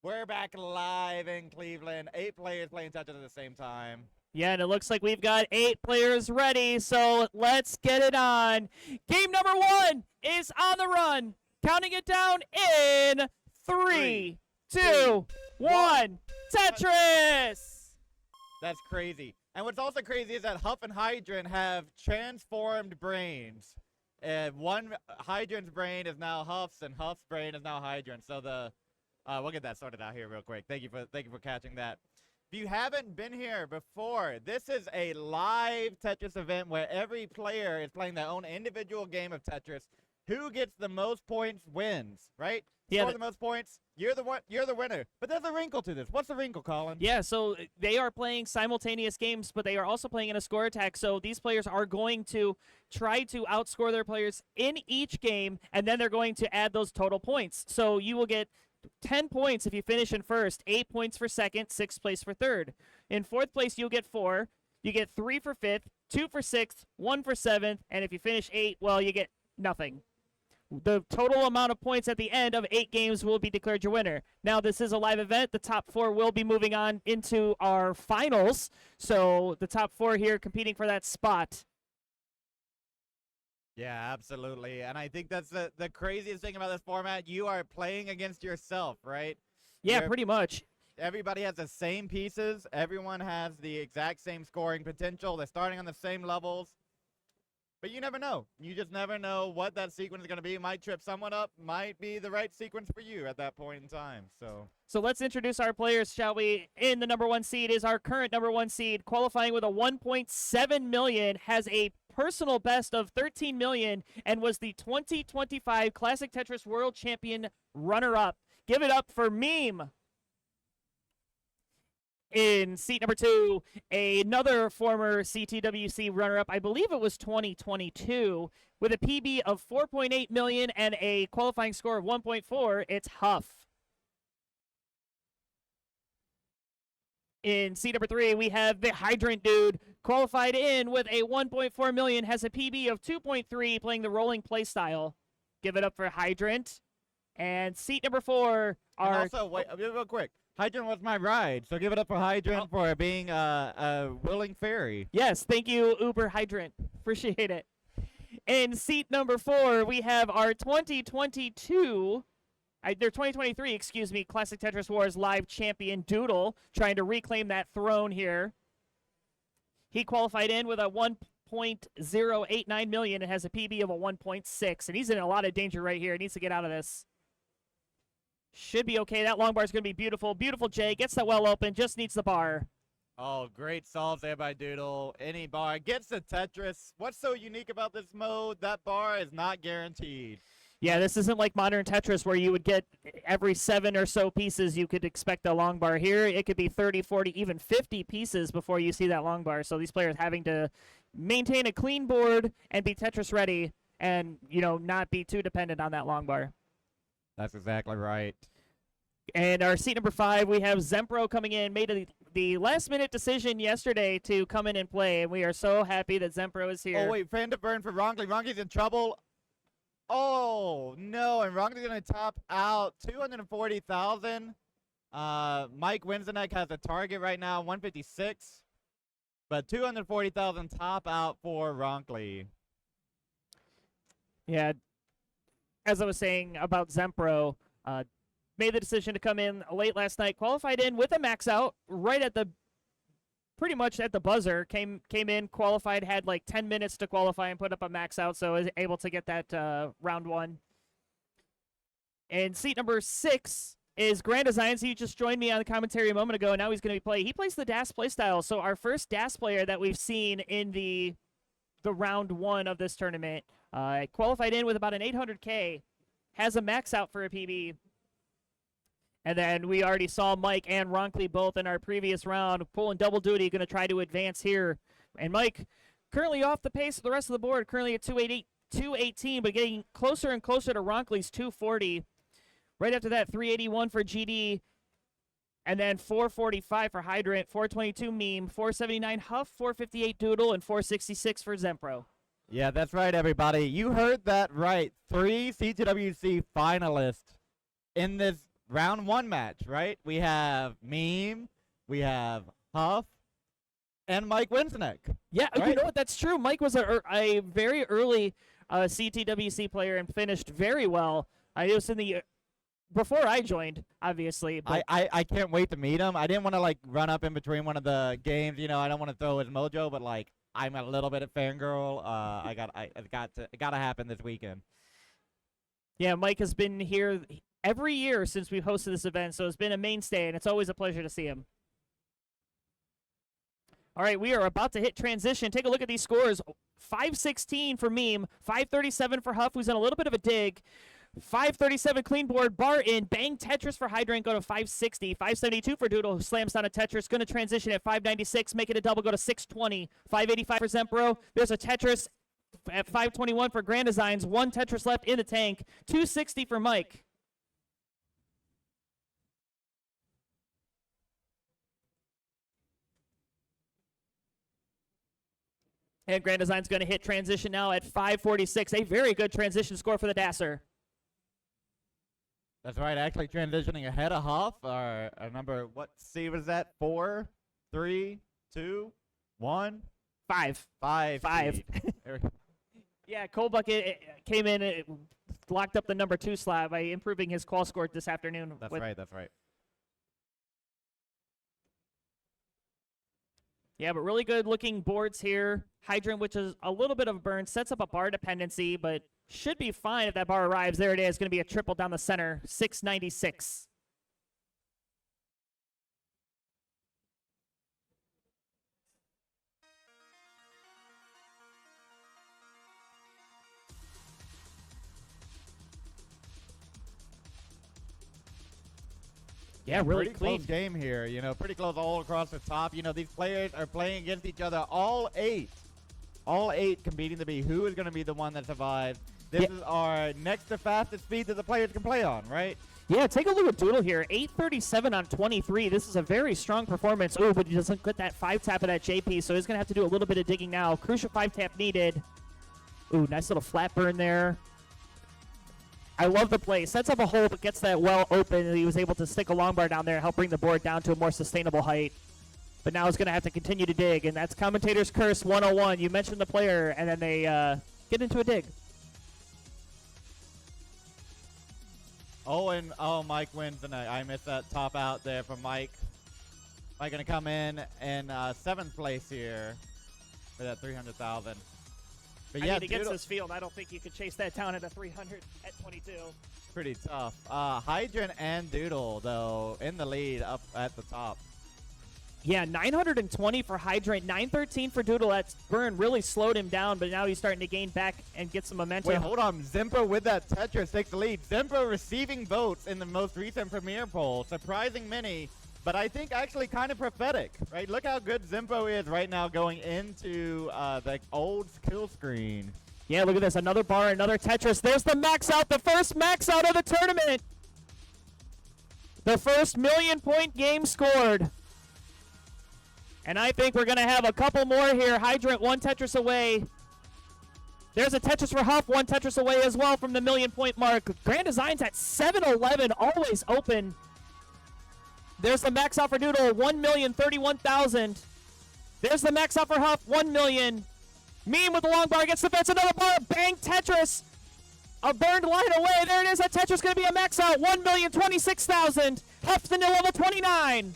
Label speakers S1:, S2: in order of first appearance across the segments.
S1: We're back live in Cleveland. 8 players playing Tetris at the same time.
S2: Yeah, and it looks like we've got 8 players ready, so let's get it on. Game number 1 is on the run. Counting it down in 3, 2, 1. Tetris!
S1: That's crazy. And what's also crazy is that Huff and Hydrant have transformed brains. One Hydrant's brain is now Huff's, and Huff's brain is now Hydrant. So we'll get that sorted out here real quick. Thank you for catching that. If you haven't been here before, this is a live Tetris event where every player is playing their own individual game of Tetris. Who gets the most points wins, right?
S2: Yeah,
S1: Score the most points, you're the winner. But there's a wrinkle to this. What's the wrinkle, Colin?
S2: Yeah, so they are playing simultaneous games, but they are also playing in a score attack. So these players are going to try to outscore their players in each game, and then they're going to add those total points. So you will get 10 points if you finish in first, 8 points for second, 6th place for third. In 4th place, you'll get 4. You get 3 for 5th, 2 for 6th, 1 for 7th, and if you finish 8, well, you get nothing. The total amount of points at the end of 8 games will be declared your winner. Now, this is a live event. The top 4 will be moving on into our finals. So the top 4 here competing for that spot.
S1: Yeah, absolutely. And I think that's the craziest thing about this format. You are playing against yourself, right?
S2: Yeah, pretty much.
S1: Everybody has the same pieces. Everyone has the exact same scoring potential. They're starting on the same levels. But you never know. You just never know what that sequence is going to be. Might trip someone up. Might be the right sequence for you at that point in time.
S2: So let's introduce our players, shall we? In the number 1 seed is our current number 1 seed, qualifying with a 1.7 million, has a personal best of 13 million, and was the 2025 Classic Tetris World Champion runner-up. Give it up for Meme. In seat number 2, another former CTWC runner-up, I believe it was 2022, with a PB of 4.8 million and a qualifying score of 1.4, it's Huff. In seat number 3, we have the Hydrant dude, qualified in with a 1.4 million, has a PB of 2.3, playing the rolling play style. Give it up for Hydrant. And seat number 4 are...
S1: And also, wait, real quick. Hydrant was my ride, so give it up for Hydrant for being a willing fairy.
S2: Yes, thank you, Uber Hydrant. Appreciate it. In seat number 4, we have our 2023, excuse me, Classic Tetris Wars live champion Doodle, trying to reclaim that throne here. He qualified in with a 1.089 million and has a PB of a 1.6, and he's in a lot of danger right here. He needs to get out of this. Should be okay. That long bar is going to be beautiful. Beautiful J. Gets that well open. Just needs the bar.
S1: Oh, great solves there by Doodle. Any bar. Gets the Tetris. What's so unique about this mode? That bar is not guaranteed.
S2: Yeah, this isn't like modern Tetris where you would get every 7 or so pieces you could expect a long bar. Here, it could be 30, 40, even 50 pieces before you see that long bar. So these players having to maintain a clean board and be Tetris ready and, not be too dependent on that long bar.
S1: That's exactly right.
S2: And our seat number 5, we have Zempro coming in, made the last-minute decision yesterday to come in and play, and we are so happy that Zempro is here.
S1: Oh, wait, fan to burn for Ronkley. Ronkley's in trouble. Oh, no, and Ronkley's going to top out 240,000. Mike Winsenek has a target right now, 156. But 240,000 top out for Ronkley.
S2: Yeah. As I was saying about Zempro, made the decision to come in late last night, qualified in with a max out right at pretty much at the buzzer, came in, qualified, had like 10 minutes to qualify and put up a max out, so was able to get that round 1. And seat number 6 is GrandDesigns. He just joined me on the commentary a moment ago, and now he's going to be playing. He plays the DAS playstyle, so our first DAS player that we've seen in the round 1 of this tournament. Qualified in with about an 800K, has a max out for a PB. And then we already saw Mike and Ronkley both in our previous round pulling double duty, going to try to advance here. And Mike currently off the pace of the rest of the board, currently at 218, but getting closer and closer to Ronkley's 240. Right after that, 381 for GD. And then 445 for Hydrant, 422 Meme, 479 Huff, 458 Doodle, and 466 for Zempro.
S1: Yeah, that's right, everybody. You heard that right. 3 CTWC finalists in this round 1 match, right? We have Meme, we have Huff, and Mike Winsneck.
S2: Yeah, you
S1: Right?
S2: know what? That's true. Mike was a very early CTWC player and finished very well. I was in the before I joined, obviously. But
S1: I can't wait to meet him. I didn't want to like run up in between one of the games. You know, I don't want to throw his mojo, but like I'm a little bit of fangirl. It got to happen this weekend.
S2: yeah, Mike has been here every year since we've hosted this event, so it's been a mainstay, and it's always a pleasure to see him. All right, we are about to hit transition. Take a look at these scores. 516 for Meme, 537 for Huff, who's in a little bit of a dig. 537 clean board, bar in, bang Tetris for Hydrant, go to 560. 572 for Doodle, who slams down a Tetris, going to transition at 596, make it a double, go to 620. 585 for Zempro, there's a Tetris at 521 for GrandDesigns, 1 Tetris left in the tank. 260 for Mike. And GrandDesign's going to hit transition now at 546. A very good transition score for the Dasser.
S1: That's right. Actually transitioning ahead of Huff. Our number, what seed was that? 4, 3, 2, 1,
S2: 5.
S1: 5.
S2: Five.
S1: seed. There we-
S2: Yeah, Cole Bucket came in, locked up the number 2 slot by improving his call score this afternoon.
S1: That's
S2: with-
S1: right. That's right.
S2: Yeah, but really good looking boards here. Hydrant, which is a little bit of a burn, sets up a bar dependency, but should be fine if that bar arrives. There it is. Going to be a triple down the center. 696. Yeah, really
S1: pretty
S2: clean.
S1: close game here. You know, pretty close all across the top. You know, these players are playing against each other. All 8 competing to be who is going to be the one that survives. This
S2: Yeah.
S1: is our next to fastest speed that the players can play on, right?
S2: Yeah, take a look at Doodle here. 837 on 23. This is a very strong performance. Oh, but he doesn't get that 5-tap of that JP, so he's going to have to do a little bit of digging now. Crucial 5-tap needed. Ooh, nice little flat burn there. I love the play. Sets up a hole, but gets that well open, and he was able to stick a long bar down there and help bring the board down to a more sustainable height. But now he's going to have to continue to dig, and that's Commentator's Curse 101. You mentioned the player, and then they get into a dig.
S1: Mike wins, and I missed that top out there from Mike. Mike going to come in 7th place here for that 300,000. But
S2: I
S1: yeah,
S2: mean, against
S1: Doodle-
S2: this field, I don't think you could chase that down at a 300 at 22.
S1: pretty tough. Hydrant and Doodle, though, in the lead up at the top.
S2: Yeah, 920 for Hydrant, 913 for Doodle. That burn really slowed him down, but now he's starting to gain back and get some momentum.
S1: Wait, hold on. Zempro with that Tetris takes the lead. Zempro receiving votes in the most recent Premier poll. Surprising many, but I think actually kind of prophetic, right? Look how good Zempro is right now going into the old kill screen.
S2: Yeah, look at this. Another bar, another Tetris. There's the max out, the first max out of the tournament. The first 1,000,000-point game scored. And I think we're going to have a couple more here. Hydrant, 1 Tetris away. There's a Tetris for Huff, 1 Tetris away as well from the 1,000,000-point mark. GrandDesigns at 711, always open. There's the max out for Doodle, 1,031,000. There's the max out for Huff, 1,000,000. Meme with the long bar gets the fence, another bar, bang Tetris. A burned line away, there it is, that Tetris going to be a max out, 1,026,000. Huff's the new level 29.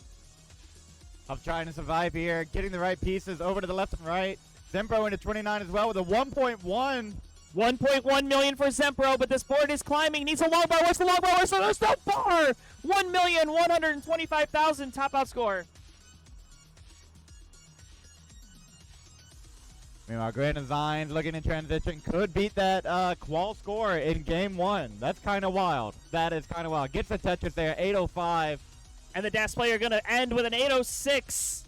S1: I'm trying to survive here, getting the right pieces over to the left and right. Zempro into 29 as well with a 1.1.
S2: 1.1 million for Zempro, but this board is climbing. Needs a long bar. Where's the long bar? Where's the bar? 1,125,000 top out score.
S1: Meanwhile, GrandDesigns looking in transition could beat that qual score in game 1. That's kind of wild. That is kind of wild. Gets the Tetris there, 805.
S2: And the DAS player going to end with an 806.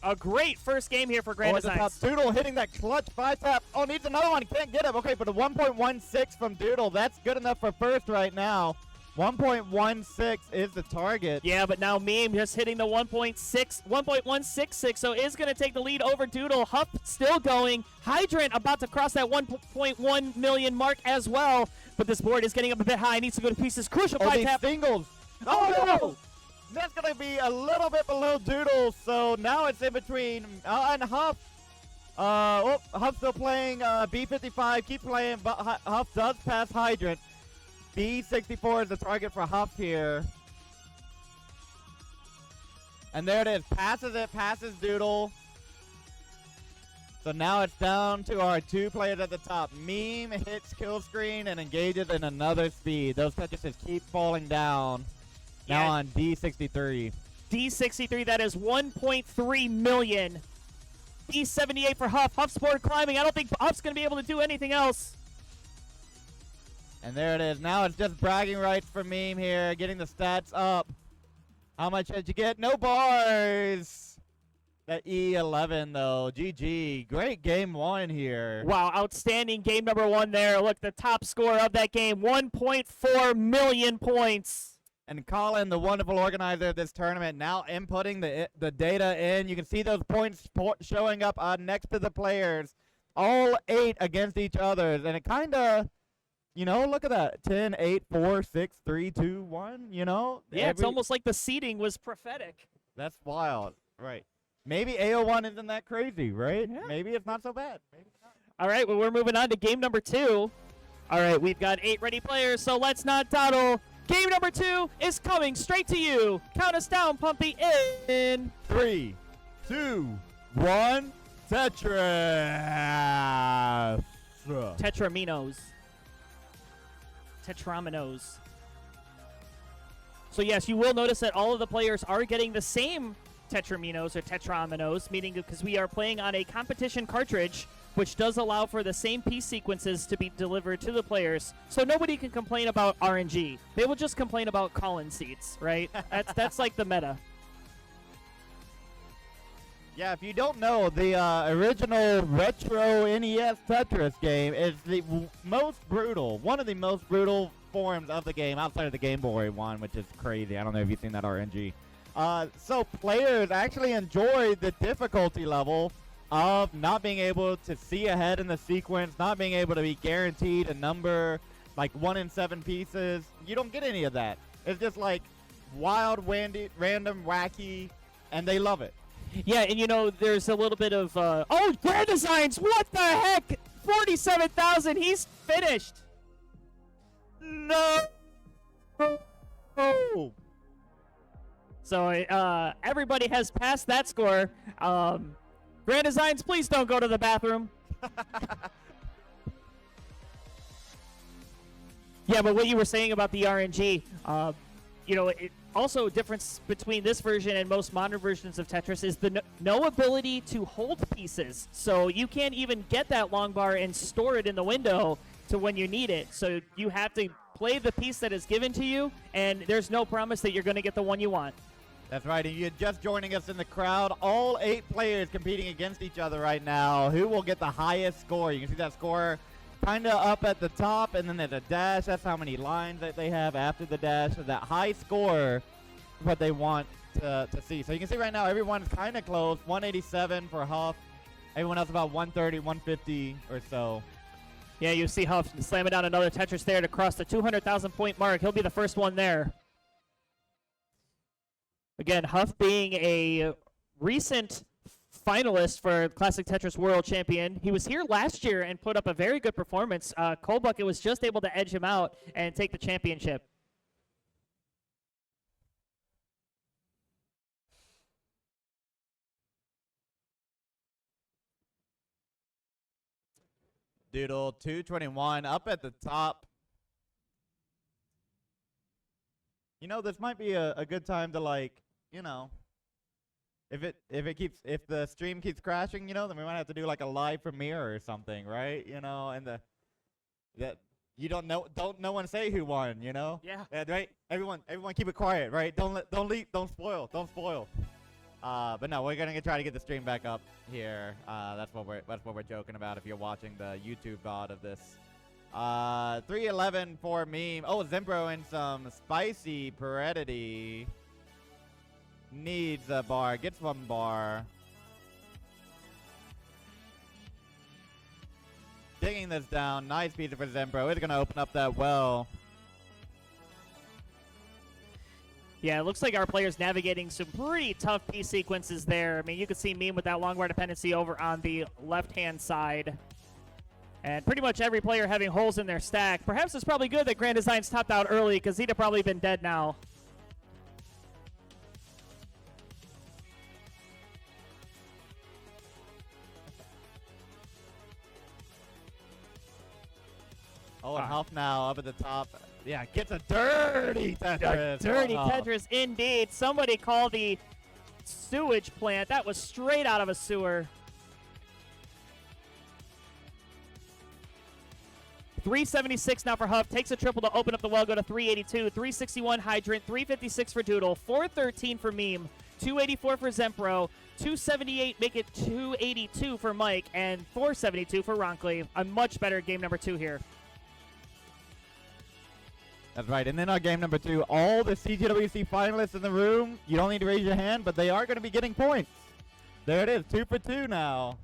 S2: A great first game here for
S1: At the top,
S2: GrandDesigns.
S1: Doodle hitting that clutch 5-tap. Oh, needs another one. Can't get him. Okay, but a 1.16 from Doodle. That's good enough for first right now. 1.16 is the target.
S2: Yeah, but now Meme just hitting the 1.166, so is going to take the lead over Doodle. Huff still going. Hydrant about to cross that 1.1 million mark as well, but this board is getting up a bit high. Needs to go to pieces. Crucial
S1: Oh,
S2: 5
S1: these
S2: tap.
S1: singles. Oh no! That's gonna be a little bit below Doodle, so now it's in between. And Huff. Huff's still playing B55. Keep playing, but Huff does pass Hydrant. B64 is the target for Huff here. And there it is. Passes it. Passes Doodle. So now it's down to our 2 players at the top. Meme hits kill screen and engages in another speed. Those touches just keep falling down. Now on D63.
S2: D63, that is 1.3 million. D78 for Huff. Huff's board climbing. I don't think Huff's going to be able to do anything else.
S1: And there it is. Now it's just bragging rights for Meme here, getting the stats up. How much did you get? No bars. That E11, though. GG. Great game 1 here.
S2: Wow, outstanding game number 1 there. Look, the top score of that game, 1.4 million points.
S1: And Colin, the wonderful organizer of this tournament, now inputting the data in. You can see those points showing up next to the players. All 8 against each other. And it kind of, you know, look at that. 10, 8, 4, 6, 3, 2, 1, you know?
S2: Yeah, it's almost like the seeding was prophetic.
S1: That's wild. Right. Maybe AO1 isn't that crazy, right?
S2: Yeah.
S1: Maybe it's not so bad. Maybe not.
S2: All right, well, we're moving on to game number 2. All right, we've got 8 ready players, so let's not dawdle. Game number 2 is coming straight to you. Count us down, Pumpy, in
S1: 3, 2, 1, Tetris.
S2: Tetraminos. So yes, you will notice that all of the players are getting the same Tetraminos or Tetraminos, meaning because we are playing on a competition cartridge, which does allow for the same piece sequences to be delivered to the players, so nobody can complain about RNG. They will just complain about call-in seats, right? That's like the meta.
S1: Yeah, if you don't know, the original retro NES Tetris game is the most brutal, one of the most brutal forms of the game outside of the Game Boy one, which is crazy. I don't know if you've seen that RNG. So players actually enjoy the difficulty level of not being able to see ahead in the sequence, not being able to be guaranteed a number like 1 in 7 pieces. You don't get any of that. It's just like wild, random, wacky, and they love it.
S2: Yeah, and you know, there's a little bit of, oh, GrandDesigns, what the heck? 47,000, he's finished.
S1: No.
S2: So everybody has passed that score. GrandDesigns, please don't go to the bathroom. Yeah, but what you were saying about the RNG, you know, also a difference between this version and most modern versions of Tetris is the no ability to hold pieces. So you can't even get that long bar and store it in the window to when you need it. So you have to play the piece that is given to you, and there's no promise that you're going to get the one you want.
S1: That's right, and you're just joining us in the crowd. All 8 players competing against each other right now. Who will get the highest score? You can see that score kind of up at the top, and then there's a dash. That's how many lines that they have after the dash. So that high score is what they want to see. So you can see right now everyone's kind of close. 187 for Huff. Everyone else about 130, 150 or so.
S2: Yeah, you see Huff slamming down another Tetris there to cross the 200,000 point mark. He'll be the first one there. Again, Huff being a recent finalist for Classic Tetris World Champion. He was here last year and put up a very good performance. Cold Bucket was just able to edge him out and take the championship.
S1: Doodle, 221 up at the top. You know, this might be a good time to, like, you know, if the stream keeps crashing, you know, then we might have to do like a live premiere or something, right? You know, and that you don't no one say who won, you know?
S2: Yeah.
S1: Right? Everyone keep it quiet, right? Don't spoil. But no, we're gonna try to get the stream back up here. That's what we're joking about if you're watching the YouTube VOD of this. 311 for Meme. Oh, Zempro and some spicy Peredity. Needs a bar. Gets 1 bar. Digging this down. Nice pizza for Zempro. It's going to open up that well.
S2: Yeah, it looks like our players navigating some pretty tough piece sequences there. I mean, you can see Meme with that long bar dependency over on the left-hand side. And pretty much every player having holes in their stack. Perhaps it's probably good that GrandDesigns topped out early because he'd have probably been dead now.
S1: Oh, and Huff now up at the top. Yeah, gets a dirty Tetris.
S2: Dirty Tetris indeed. Somebody call the sewage plant. That was straight out of a sewer. 376 now for Huff. Takes a triple to open up the well, go to 382. 361 Hydrant. 356 for Doodle. 413 for Meme. 284 for Zempro. 278 make it 282 for Mike. And 472 for Ronkley. A much better game number 2 here.
S1: That's right. And then our game number 2, all the CTWC finalists in the room, you don't need to raise your hand, but they are going to be getting points. There it is, 2 for 2 now.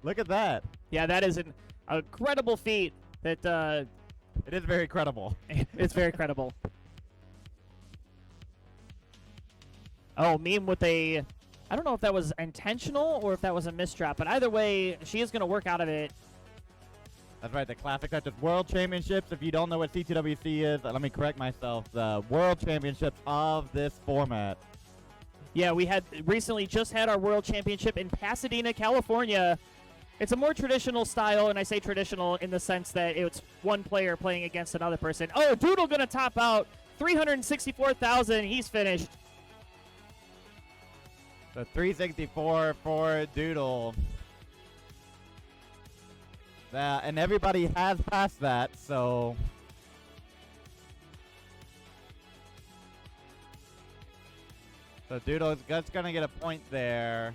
S1: Look at that.
S2: Yeah, that is an incredible feat. That
S1: it is very credible.
S2: It's very credible. Oh, Meme with a... I don't know if that was intentional or if that was a misdrop, but either way, she is going to work out of it.
S1: That's right, the Classic Tetris World Championships. If you don't know what CTWC is, let me correct myself. The World Championships of this format.
S2: Yeah, we had recently just had our World Championship in Pasadena, California. It's a more traditional style, and I say traditional in the sense that it's one player playing against another person. Oh, Doodle going to top out. 364,000. He's finished.
S1: The 364 for Doodle. And everybody has passed that, so... So Doodle is just going to get a point there.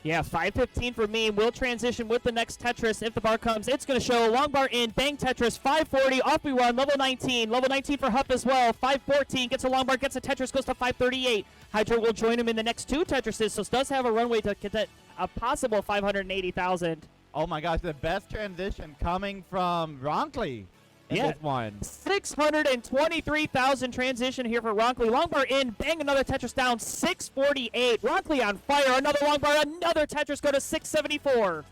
S2: Yeah, 515 for Meme. We'll transition with the next Tetris. If the bar comes, it's going to show. Long bar in, bang Tetris, 540. Off we run, level 19. Level 19 for Huff as well. 514, gets a long bar, gets a Tetris, goes to 538. Hydra will join him in the next 2 Tetrises, so does have a runway to get that a possible 580,000.
S1: Oh my gosh, the best transition coming from Ronkley in this one.
S2: 623,000 transition here for Ronkley. Long bar in, bang another Tetris down, 648. Ronkley on fire, another long bar, another Tetris, go to 674.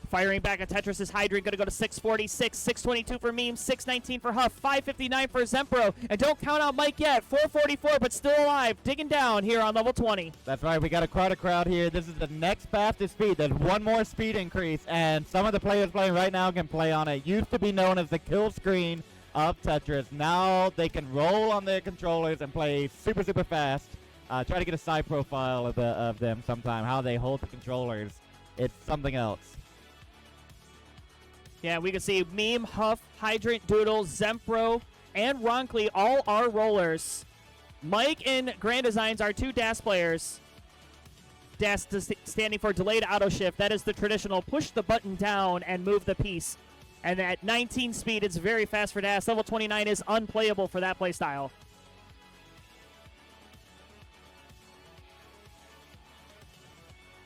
S2: Firing back a Tetris is Hydrant, going to go to 646, 622 for Meme, 619 for Huff, 559 for Zempro. And don't count out Mike yet, 444, but still alive, digging down here on level 20.
S1: That's right, we got a crowd here. This is the next fastest speed. There's one more speed increase, and some of the players playing right now can play on it. Used to be known as the kill screen of Tetris. Now they can roll on their controllers and play super, super fast. Try to get a side profile of them sometime, how they hold the controllers. It's something else.
S2: Yeah, we can see Meme, Huff, Hydrant, Doodle, Zempro, and Ronkley all are rollers. Mike and GrandDesigns are 2 DAS players. DAS standing for delayed auto shift. That is the traditional push the button down and move the piece. And at 19 speed, it's very fast for DAS. Level 29 is unplayable for that playstyle.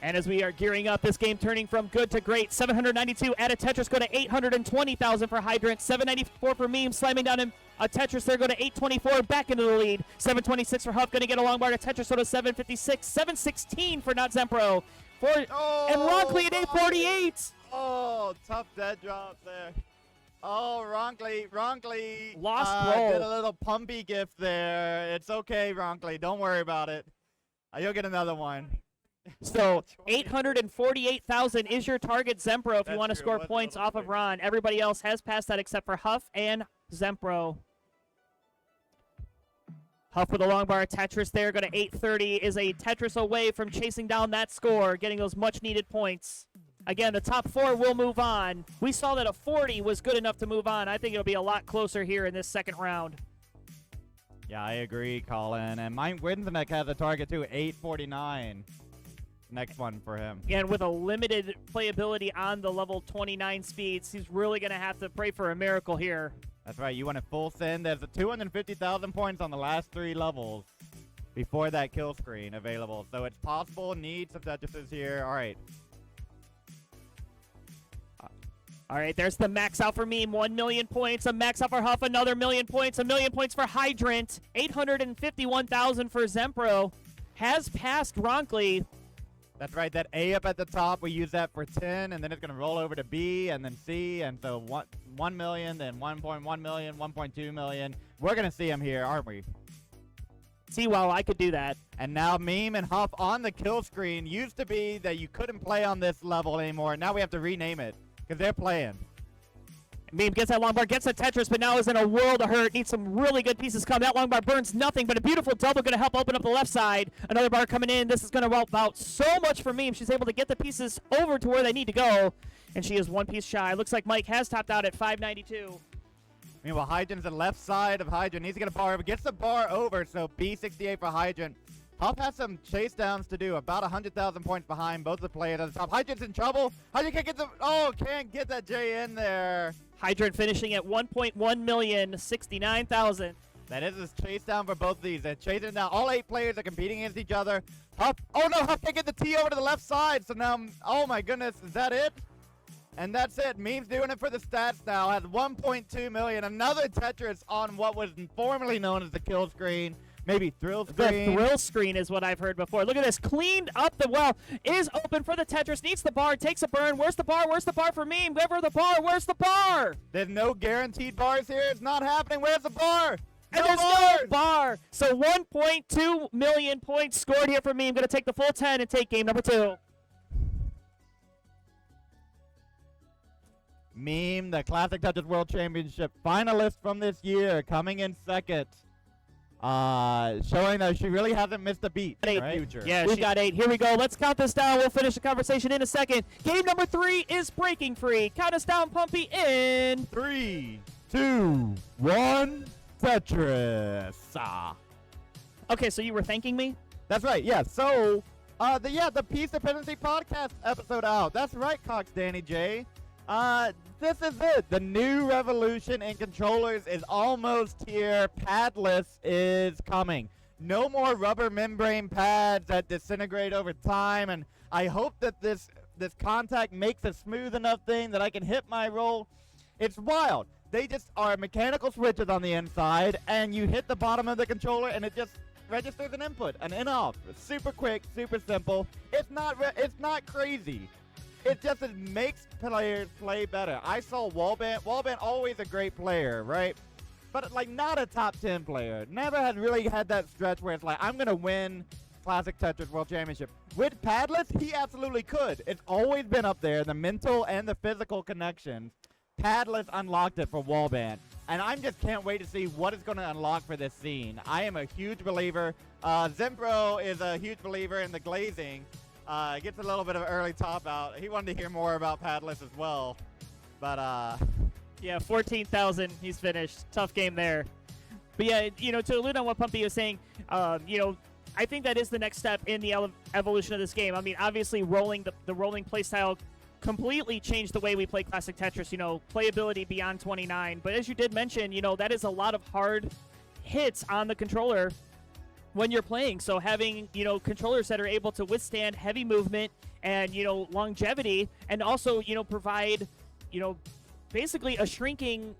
S2: And as we are gearing up, this game turning from good to great. 792 add a Tetris, go to 820,000 for Hydrant. 794 for Meme, slamming down a Tetris there, go to 824, back into the lead. 726 for Huff, going to get a long bar to Tetris, go to 756. 716 for Not Zempro. And Ronkley at 848.
S1: Oh, tough dead drop there. Oh, Ronkley
S2: Lost roll.
S1: did a little pumpy gift there. It's okay, Ronkley. Don't worry about it. You'll get another one.
S2: So 848,000 is your target, Zempro, if you want to score points off of Ron. Everybody else has passed that except for Huff and Zempro. Huff with a long bar Tetris there, go to 830, is a Tetris away from chasing down that score, getting those much-needed points. Again, the top 4 will move on. We saw that a 40 was good enough to move on. I think it'll be a lot closer here in this second round.
S1: Yeah, I agree, Colin. And Mike Winsneck has a target, too, 849. Next one for him.
S2: And with a limited playability on the level 29 speeds, he's really going to have to pray for a miracle here.
S1: That's right. You want a full send. There's a 250,000 points on the last 3 levels before that kill screen available. So it's possible. Need some Tetrises here. All right.
S2: All right, there's the max out for Meme, 1 million points. A max out for Huff, another 1 million points. 1 million points for Hydrant. 851,000 for Zempro. Has passed Ronkley.
S1: That's right, that A up at the top, we use that for 10, and then it's going to roll over to B and then C, and so 1 million, then 1.1 million, 1.2 million. We're going to see him here, aren't we?
S2: See, well, I could do that.
S1: And now Meme and Huff on the kill screen. Used to be that you couldn't play on this level anymore. Now we have to rename it because they're playing.
S2: Meme gets that long bar, gets the Tetris, but now is in a world of hurt. Needs some really good pieces come. That long bar burns nothing, but a beautiful double going to help open up the left side. Another bar coming in. This is going to help out so much for Meme. She's able to get the pieces over to where they need to go, and she is one piece shy. Looks like Mike has topped out at 592.
S1: Meanwhile, Hydrant's the left side of Hydrant. Needs to get a bar over. Gets the bar over, so B68 for Hydrant. Huff has some chase downs to do. About 100,000 points behind both the players at the top. Hydrant's in trouble. Hydrant can't get the... Oh, can't get that J in there.
S2: Hydrant finishing at 1.1 million, 69,000.
S1: That is a chase down for both of these. They're chasing down. All 8 players are competing against each other. Huff... Oh, no, Huff can't get the T over to the left side. So now... Oh, my goodness. Is that it? And that's it. Meme's doing it for the stats now. Has 1.2 million. Another Tetris on what was formerly known as the kill screen. Maybe thrill screen.
S2: The thrill screen is what I've heard before. Look at this. Cleaned up the well. Is open for the Tetris. Needs the bar. Takes a burn. Where's the bar? Where's the bar for Meme? Wherever the bar. Where's the bar?
S1: There's no guaranteed bars here. It's not happening. Where's the bar?
S2: And there's no bar. So 1.2 million points scored here for Meme. Going to take the full 10 and take game number 2.
S1: Meme, the Classic Tetris World Championship finalist from this year, coming in second. Showing that she really hasn't missed a beat. Right? Future.
S2: Yeah, we got 8. Here we go. Let's count this down. We'll finish the conversation in a second. Game number 3 is breaking free. Count us down, Pumpy, in
S1: 3, 2, 1, Tetris.
S2: Okay, so you were thanking me?
S1: That's right. Yeah. So, the Peace Dependency Podcast episode out. That's right, Cox Danny J. This is it. The new revolution in controllers is almost here. Padless is coming. No more rubber membrane pads that disintegrate over time, and I hope that this contact makes a smooth enough thing that I can hit my roll. It's wild. They just are mechanical switches on the inside, and you hit the bottom of the controller, and it just registers an input, an in-off. Super quick, super simple. It's not crazy. It just makes players play better. I saw Wallband. Wallband always a great player, right? But like not a top 10 player. Never had really had that stretch where it's like, I'm going to win Classic Tetris World Championship. With Padless, he absolutely could. It's always been up there, the mental and the physical connections. Padless unlocked it for Wallband. And I just can't wait to see what it's going to unlock for this scene. I am a huge believer. Zempro is a huge believer in the glazing. Gets a little bit of an early top out. He wanted to hear more about Padless as well. But,
S2: yeah, 14,000. He's finished. Tough game there. But, yeah, to allude on what Pumpy was saying, I think that is the next step in the evolution of this game. I mean, obviously, the rolling playstyle completely changed the way we play Classic Tetris, playability beyond 29. But as you did mention, that is a lot of hard hits on the controller when you're playing. So having, controllers that are able to withstand heavy movement and, longevity, and also, provide, basically the shrinking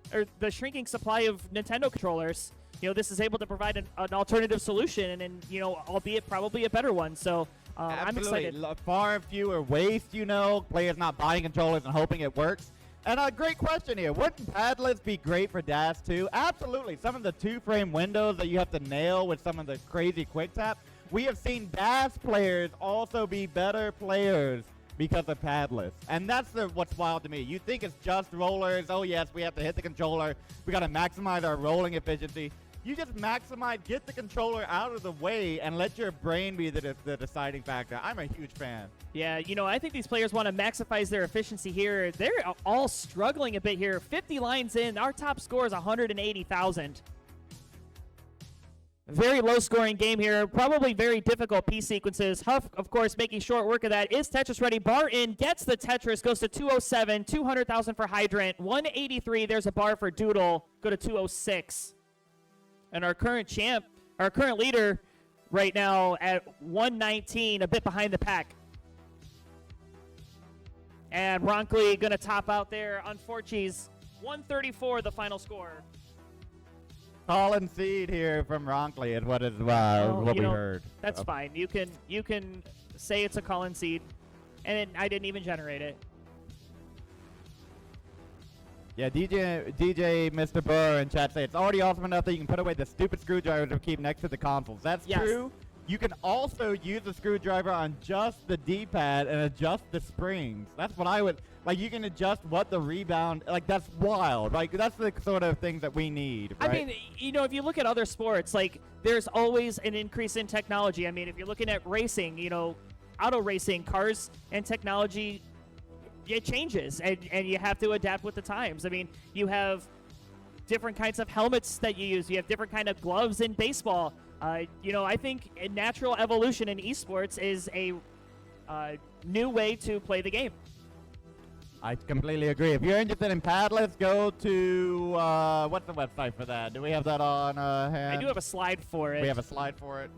S2: supply of Nintendo controllers, this is able to provide an alternative solution and, albeit probably a better one. So I'm excited.
S1: Far fewer waste, players not buying controllers and hoping it works. And a great question here. Wouldn't Padless be great for Dash 2? Absolutely. Some of the 2-frame windows that you have to nail with some of the crazy quick tap. We have seen Dash players also be better players because of Padless. And that's what's wild to me. You think it's just rollers. Oh, yes, we have to hit the controller. We got to maximize our rolling efficiency. You just get the controller out of the way and let your brain be the deciding factor. I'm a huge fan.
S2: Yeah, I think these players want to maximize their efficiency here. They're all struggling a bit here. 50 lines in. Our top score is 180,000. Very low-scoring game here. Probably very difficult piece sequences. Huff, of course, making short work of that. Is Tetris ready? Bar in. Gets the Tetris. Goes to 207. 200,000 for Hydrant. 183. There's a bar for Doodle. Go to 206. And our current leader right now at 119, a bit behind the pack. And Ronkley going to top out there on Forchies. 134 the final score.
S1: Colin Seed here from Ronkley is what we heard.
S2: That's fine. You can say it's a Colin Seed, and I didn't even generate it.
S1: Yeah, DJ Mr. Burr in chat say it's already awesome enough that you can put away the stupid screwdriver to keep next to the consoles. That's true. You can also use the screwdriver on just the D-pad and adjust the springs. That's what I would like. You can adjust what the rebound. Like, that's wild. Like, that's the sort of things that we need. Right?
S2: I mean, if you look at other sports, like, there's always an increase in technology. I mean, if you're looking at racing, auto racing, cars and technology, it changes, and you have to adapt with the times. I mean, you have different kinds of helmets that you use. You have different kind of gloves in baseball. I think a natural evolution in esports is a new way to play the game.
S1: I completely agree. If you're interested in Padlets, go to, what's the website for that? Do we have that on hand?
S2: I do have a slide for it.
S1: We have a slide for it.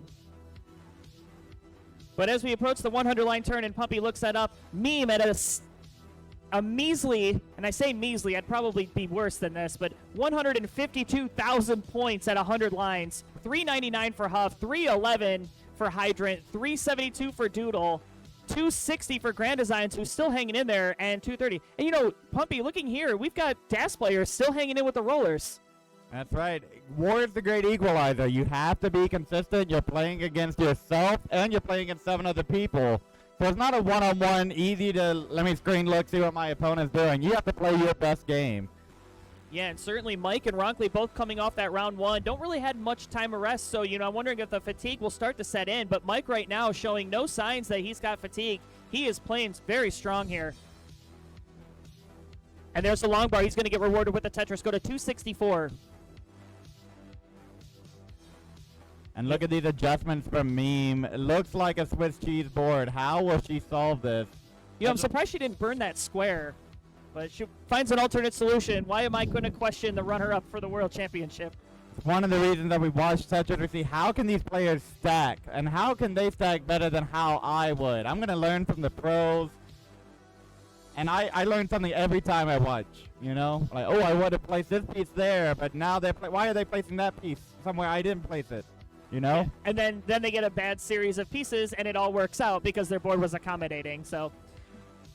S2: But as we approach the 100-line turn and Pumpy looks that up, Meme at a measly, and I say measly, I'd probably be worse than this, but 152,000 points at 100 lines. 399 for Huff, 311 for Hydrant, 372 for Doodle, 260 for GrandDesigns, who's still hanging in there, and 230. And Pumpy, looking here, we've got DAS players still hanging in with the rollers.
S1: That's right. War is the great equalizer. You have to be consistent. You're playing against yourself, and you're playing against 7 other people. So it's not a one-on-one, easy to, let me screen look, see what my opponent's doing. You have to play your best game.
S2: Yeah, and certainly Mike and Ronkley both coming off that round 1. Don't really had much time of rest, so, I'm wondering if the fatigue will start to set in. But Mike right now showing no signs that he's got fatigue. He is playing very strong here. And there's the long bar. He's going to get rewarded with the Tetris. Go to 264.
S1: And look at these adjustments from Meme. It looks like a Swiss cheese board. How will she solve this?
S2: I'm surprised she didn't burn that square. But she finds an alternate solution. Why am I going to question the runner-up for the World Championship?
S1: One of the reasons that we watch Tetris, we see how can these players stack? And how can they stack better than how I would? I'm going to learn from the pros. And I learn something every time I watch, Like, oh, I would have placed this piece there, but now why are they placing that piece somewhere I didn't place it?
S2: Yeah. And then they get a bad series of pieces, and it all works out because their board was accommodating. So,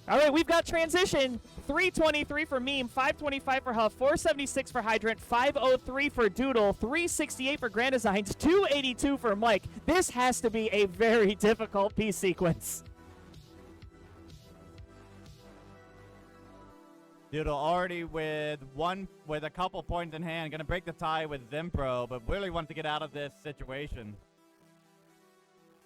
S2: all right, we've got transition. 323 for Meme, 525 for Huff, 476 for Hydrant, 503 for Doodle, 368 for GrandDesigns, 282 for Mike. This has to be a very difficult piece sequence.
S1: Doodle already with a couple points in hand, going to break the tie with Zempro, but really wants to get out of this situation.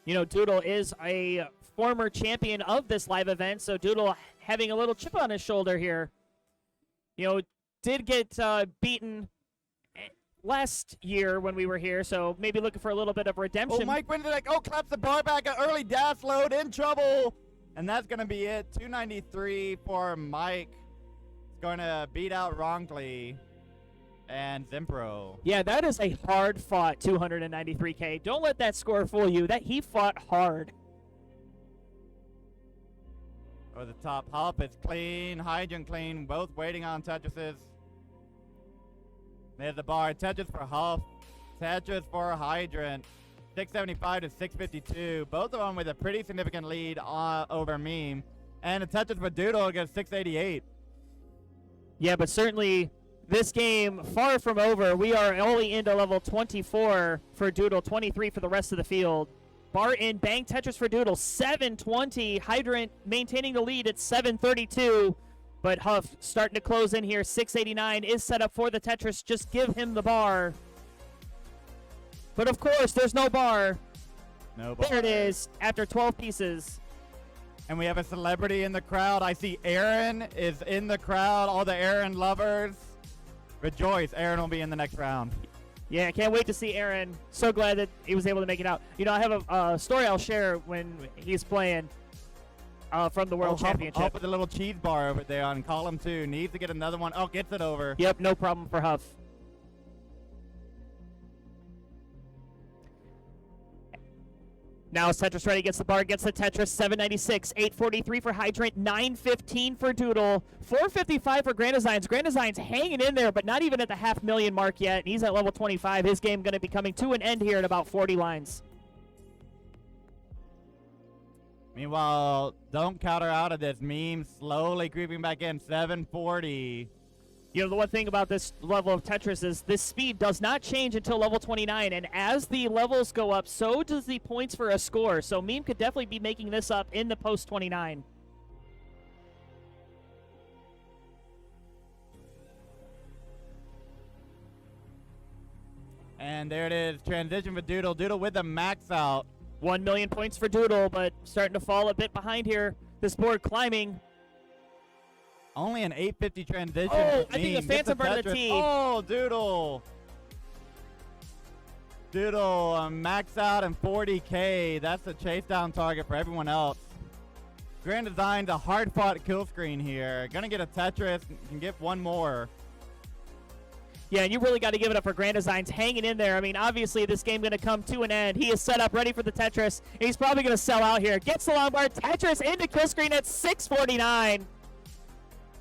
S2: Doodle is a former champion of this live event, so Doodle having a little chip on his shoulder here. Did get beaten last year when we were here, so maybe looking for a little bit of redemption.
S1: Oh, Mike went claps the bar back, an early dash load, in trouble. And that's going to be it. 293 for Mike. Going to beat out Ronkley and Zempro.
S2: Yeah, that is a hard-fought 293K. Don't let that score fool you. That he fought hard.
S1: Over the top, Huff is clean, Hydrant clean, both waiting on Tetrises. There's the bar. Tetris for Huff, Tetris for Hydrant. 675 to 652. Both of them with a pretty significant lead over Meme. And a Tetris for Doodle against 688.
S2: Yeah, but certainly this game far from over. We are only into level 24 for Doodle, 23 for the rest of the field. Bar in, bang, Tetris for Doodle, 720. Hydrant maintaining the lead at 732. But Huff starting to close in here. 689 is set up for the Tetris. Just give him the bar. But of course, there's no bar.
S1: No bar.
S2: There it is, after 12 pieces.
S1: And we have a celebrity in the crowd. I see Aaron is in the crowd. All the Aaron lovers. Rejoice. Aaron will be in the next round.
S2: Yeah, I can't wait to see Aaron. So glad that he was able to make it out. I have a story I'll share when he's playing from the World Championship.
S1: Huff with a little cheese bar over there on column 2. Needs to get another one. Oh, gets it over.
S2: Yep, no problem for Huff. Now Tetris ready, gets the bar, gets the Tetris, 796, 843 for Hydrant, 915 for Doodle, 455 for GrandDesigns. GrandDesigns hanging in there, but not even at the 500,000 mark yet. He's at level 25. His game going to be coming to an end here in about 40 lines.
S1: Meanwhile, don't counter out of this. Meme slowly creeping back in, 740.
S2: You know, the one thing about this level of Tetris is this speed does not change until level 29, and as the levels go up, so does the points for a score. So Meme could definitely be making this up in the post 29.
S1: And there it is, transition for Doodle. Doodle with the max out.
S2: 1 million points for Doodle, but starting to fall a bit behind here. This board climbing.
S1: Only an 850 transition.
S2: Oh, I think the Phantom Bird of the team.
S1: Oh, Doodle. Doodle max out and 40K. That's a chase down target for everyone else. GrandDesigns a hard fought kill screen here. Gonna get a Tetris, can get one more.
S2: Yeah, and you really got to give it up for GrandDesigns hanging in there. I mean, obviously this game going to come to an end. He is set up, ready for the Tetris. He's probably going to sell out here. Gets the long bar. Tetris into kill screen at 649.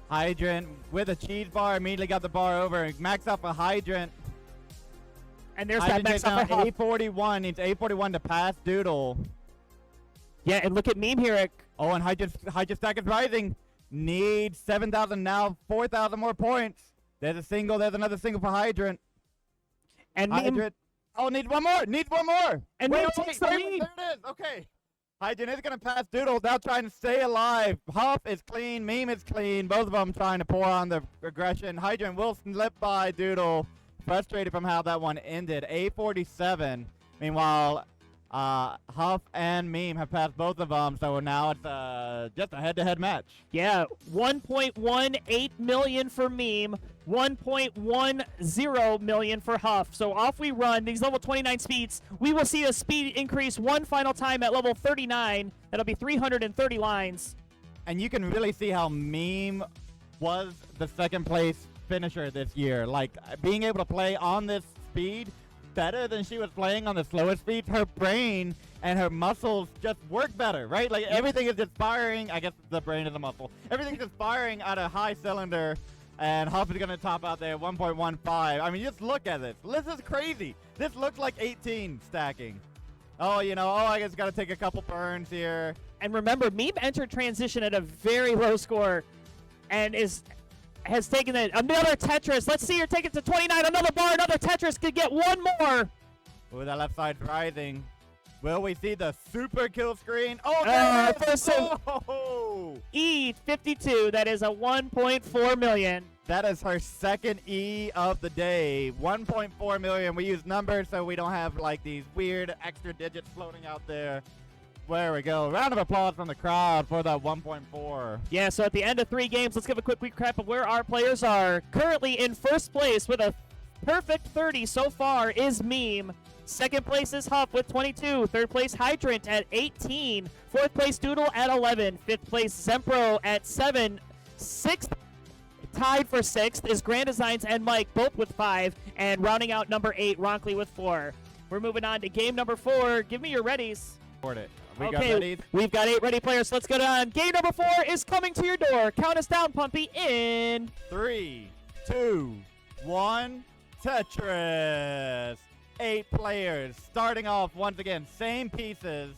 S1: Hydrant with a cheese bar, immediately got the bar over. Max out for Hydrant.
S2: And there's
S1: Hydrant
S2: that max out for Huff.
S1: 841, needs 841 to pass Doodle.
S2: Yeah, and look at Meme here.
S1: Oh, and Hydrant stack is rising. Needs 7,000 now, 4,000 more points. There's a single, there's another single for Hydrant.
S2: And Meme,
S1: Hydrant. Oh, needs one more, needs one more.
S2: and Meme takes the lead.
S1: There it is, okay. Hydrant is going to pass Doodle, now trying to stay alive. Huff is clean, Meme is clean. Both of them trying to pour on the aggression. Hydrant will slip by Doodle. Frustrated from how that one ended. 847. Meanwhile, Huff and Meme have passed both of them, so now it's just a head-to-head match.
S2: Yeah, 1.18 million for Meme, 1.10 million for Huff. So off we run. These level 29 speeds, we will see a speed increase one final time at level 39. That'll be 330 lines.
S1: And you can really see how Meme was the second place finisher this year. Like, being able to play on this speed better than she was playing on the slowest speed, her brain and her muscles just work better, right? Like, everything is just firing. I guess the brain is a muscle. Everything's just firing at a high cylinder, and Huff is going to top out there 1.15. I mean, just look at this. This is crazy. This looks like 18 stacking. Oh, you know, I guess got to take a couple burns here.
S2: And remember, Meme entered transition at a very low score and has taken another Tetris. Let's see her take it to 29. Another bar, another Tetris could get one more.
S1: Ooh, that left side's rising. Will we see the super kill screen? Oh, there it is. Oh!
S2: E52, that is a 1.4 million.
S1: That is her second E of the day. 1.4 million. We use numbers so we don't have like these weird extra digits floating out there. There we go. Round of applause from the crowd for that 1.4.
S2: Yeah, so at the end of 3 games, let's give a quick recap of where our players are. Currently in first place with a perfect 30 so far is Meme. Second place is Huff with 22. Third place Hydrant at 18. Fourth place Doodle at 11. Fifth place Zempro at 7. Sixth, tied for 6th, is GrandDesigns and Mike, both with 5. And rounding out number 8, Ronkley with 4. We're moving on to game number 4. Give me your readies. We've got 8 ready players, so let's go down. Game number 4 is coming to your door. Count us down, Pumpy, in
S1: 3, 2, 1, Tetris. 8 players, starting off once again, same pieces.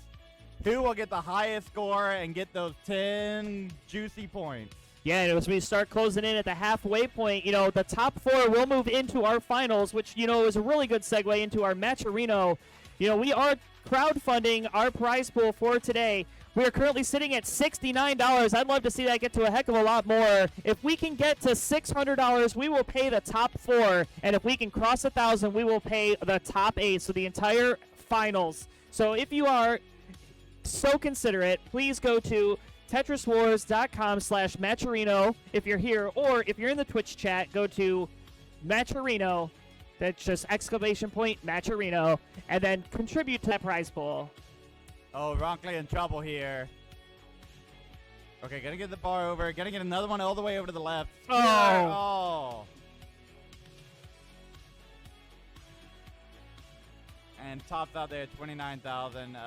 S1: Who will get the highest score and get those 10 juicy points?
S2: Yeah, and as we start closing in at the halfway point, you know, the top 4 will move into our finals, which, you know, is a really good segue into our Matcherino. You know, we are crowdfunding our prize pool for today. We are currently sitting at $69. I'd love to see that get to a heck of a lot more. If we can get to $600, we will pay the top 4. And if we can cross 1,000, we will pay the top 8. So the entire finals. So if you are so considerate, please go to tetriswars.com/Matcherino if you're here. Or if you're in the Twitch chat, go to Matcherino. That's just exclamation point Matcherino, and then contribute to that prize pool.
S1: Oh, Ronkley in trouble here. Okay, gonna get the bar over. Gonna get another one all the way over to the left.
S2: Oh.
S1: Yeah. Oh. and tops out there 29,000.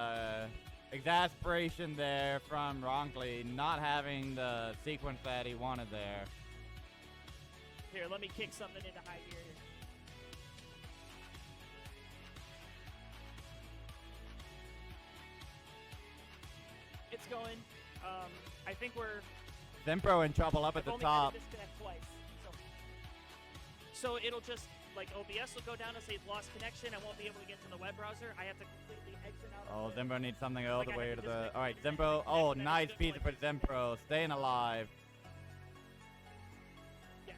S1: Exasperation there from Ronkley not having the sequence that he wanted there.
S2: Here, let me kick something into high gear. It's going. I think we're
S1: Zempro in trouble up at the
S2: only
S1: top.
S2: had to disconnect twice. So it'll just, like, OBS will go down and say lost connection. I won't be able to get to the web browser. I have to completely exit out.
S1: Oh,
S2: of the,
S1: Zempro needs something all
S2: Like,
S1: the
S2: I
S1: way
S2: have
S1: to
S2: to
S1: the.
S2: disconnect
S1: All right,
S2: the
S1: Zempro.
S2: connection,
S1: Oh,
S2: and then
S1: nice
S2: it's just
S1: piece
S2: like
S1: for
S2: this.
S1: Zempro, staying alive.
S2: Yes.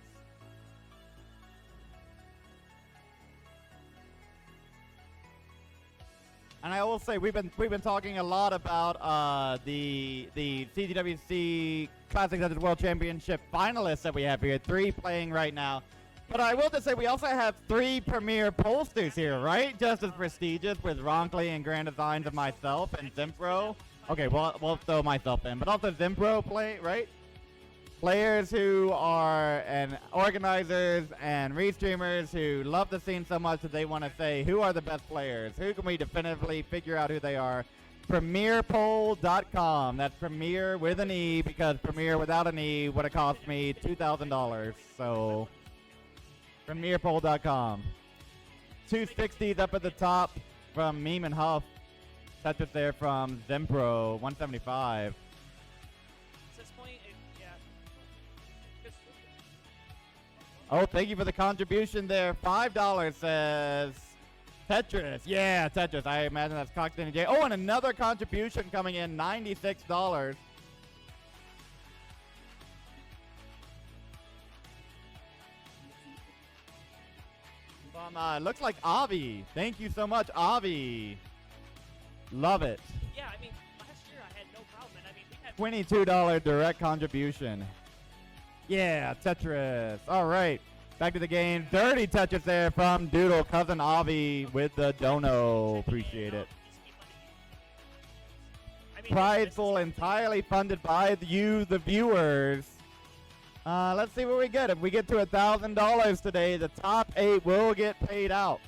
S1: And I will say we've been talking a lot about the CGWC Classic Tetris World Championship finalists that we have here. 3 playing right now. But I will just say we also have 3 premier pollsters here, right? Just as prestigious with Ronkley and GrandDesigns and myself and Zempro. Okay, we'll throw myself in, but also Zempro play, right? Players who are and organizers and restreamers who love the scene so much that they want to say who are the best players. Who can we definitively figure out who they are? Premierpoll.com. That's Premier with an E because Premier without an E would have cost me $2,000. So Premierpoll.com. 260s up at the top from Meme and Huff. Tetris there from Zempro, 175. Oh, thank you for the contribution there. $5 says Tetris. Yeah, Tetris. I imagine that's Coxton and J. Oh, and another contribution coming in, $96. From, looks like Avi. Thank you so much, Avi. Love it.
S2: Yeah, I mean, last year I had no problem. And I mean, we had
S1: $22 direct contribution. Yeah, Tetris. All right. Back to the game. Dirty Tetris there from Doodle. Cousin Avi with the dono. Appreciate it. Prideful, entirely funded by you, the viewers. Let's see what we get. If we get to $1,000 today, the top 8 will get paid out.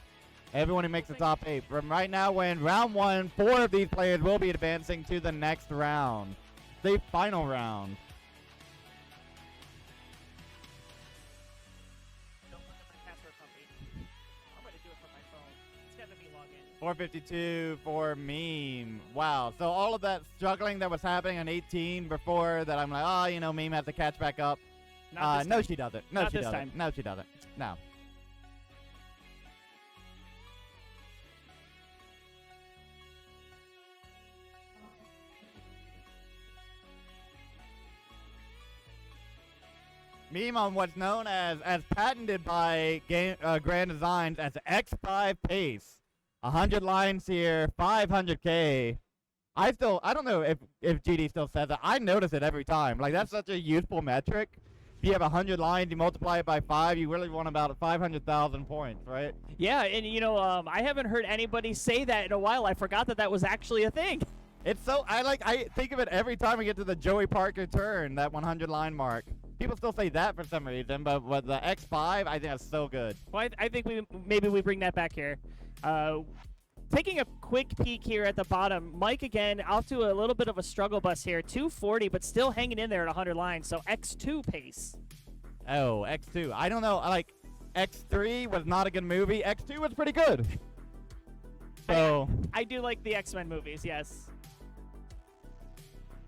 S1: Everyone who makes the top 8. From right now, we're in round 1. 4 of these players will be advancing to the next round. The final round.
S2: don't look at my password from me. I'm going to do it from my phone. It's got to be logged in.
S1: 452 for Meme. Wow. So all of that struggling that was happening on 18 before that, I'm like, oh, you know, Meme has to catch back up.
S2: Not this
S1: No,
S2: time.
S1: she doesn't. No,
S2: Not
S1: she
S2: this
S1: doesn't.
S2: time.
S1: No, she doesn't. No. Meme on what's known as patented by GrandDesigns as X5 pace. 100 lines here, 500K. I don't know if GD still says that. I notice it every time. Like, that's such a useful metric. If you have 100 lines, you multiply it by 5, you really want about 500,000 points, right?
S2: Yeah, and you know, I haven't heard anybody say that in a while. I forgot that that was actually a thing.
S1: It's so, I think of it every time we get to the Joey Parker turn, that 100 line mark. People still say that for some reason, but with the X5, I think that's so good.
S2: Well, I think maybe we bring that back here. Taking a quick peek here at the bottom, Mike again off to a little bit of a struggle bus here. 240, but still hanging in there at 100 lines. So X2 pace.
S1: Oh, X2. I don't know. Like, X3 was not a good movie. X2 was pretty good. So
S2: I do like the X-Men movies, yes.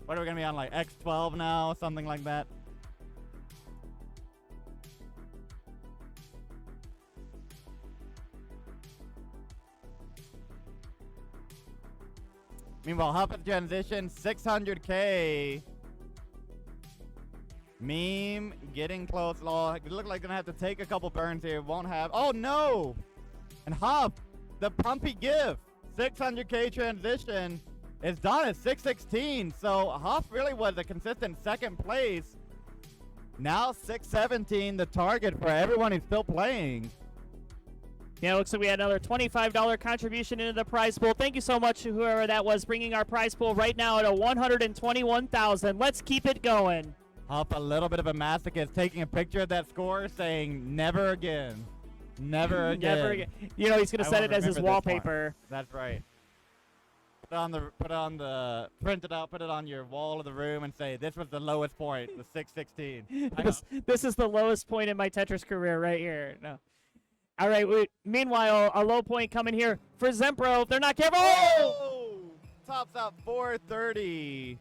S1: What are we going to be on, like X12 now? Something like that? Meanwhile, Huff in transition, 600K. Meme getting close. It look like gonna have to take a couple burns here. Won't have. Oh no! And Huff, the pumpy gift, 600K transition is done at 616. So Huff really was a consistent second place. Now 617, the target for everyone who's still playing.
S2: Yeah, looks like we had another $25 contribution into the prize pool. Thank you so much to whoever that was, bringing our prize pool right now at a $121,000. Let's keep it going.
S1: Huff, a little bit of a masochist, taking a picture of that score, saying never again. Never again.
S2: Never again. You know, he's going to
S1: I
S2: set
S1: won't
S2: it as his
S1: remember this one.
S2: wallpaper.
S1: That's right. Print it out, put it on your wall of the room, and say, this was the lowest point, the 616.
S2: This is the lowest point in my Tetris career right here. No. All right. Meanwhile, a low point coming here for Zempro. If they're not careful.
S1: Oh! Tops out 430.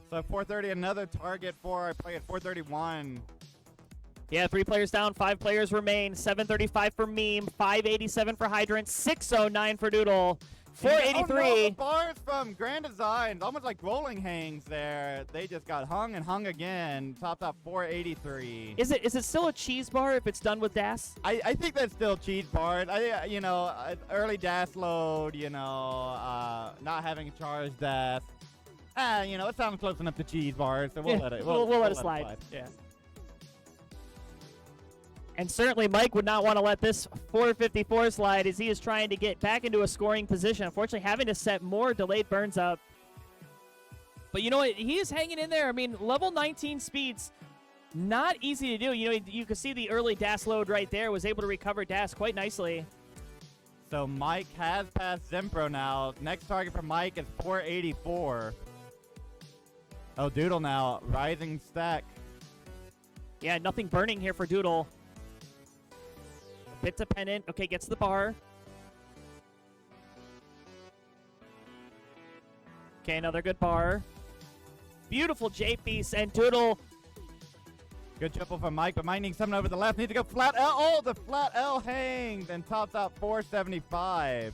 S1: So 430, another target for our play at 431.
S2: Yeah, 3 players down, 5 players remain. 735 for Meme, 587 for Hydrant, 609 for Doodle, 483.
S1: Oh, no, the bars from GrandDesigns, almost like rolling hangs there. They just got hung and hung again. Tops out 483.
S2: Is it still a cheese bar if it's done with DAS?
S1: I think that's still cheese bars. Early DAS load, not having charged DAS. It sounds close enough to cheese bars, so we'll let it.
S2: We'll let it slide. Yeah. And certainly Mike would not want to let this 454 slide as he is trying to get back into a scoring position. Unfortunately, having to set more delayed burns up. But you know what? He is hanging in there. I mean, level 19 speeds, not easy to do. You know, you can see the early DAS load right there. Was able to recover DAS quite nicely.
S1: So Mike has passed Zempro now. Next target for Mike is 484. Oh, Doodle now. Rising stack.
S2: Yeah, nothing burning here for Doodle. Bit dependent. Okay, gets the bar. Okay, another good bar. Beautiful J-piece, and Doodle.
S1: Good triple from Mike, but Mike needs something over the left. Needs to go flat L. Oh, the flat L hangs and tops out 475.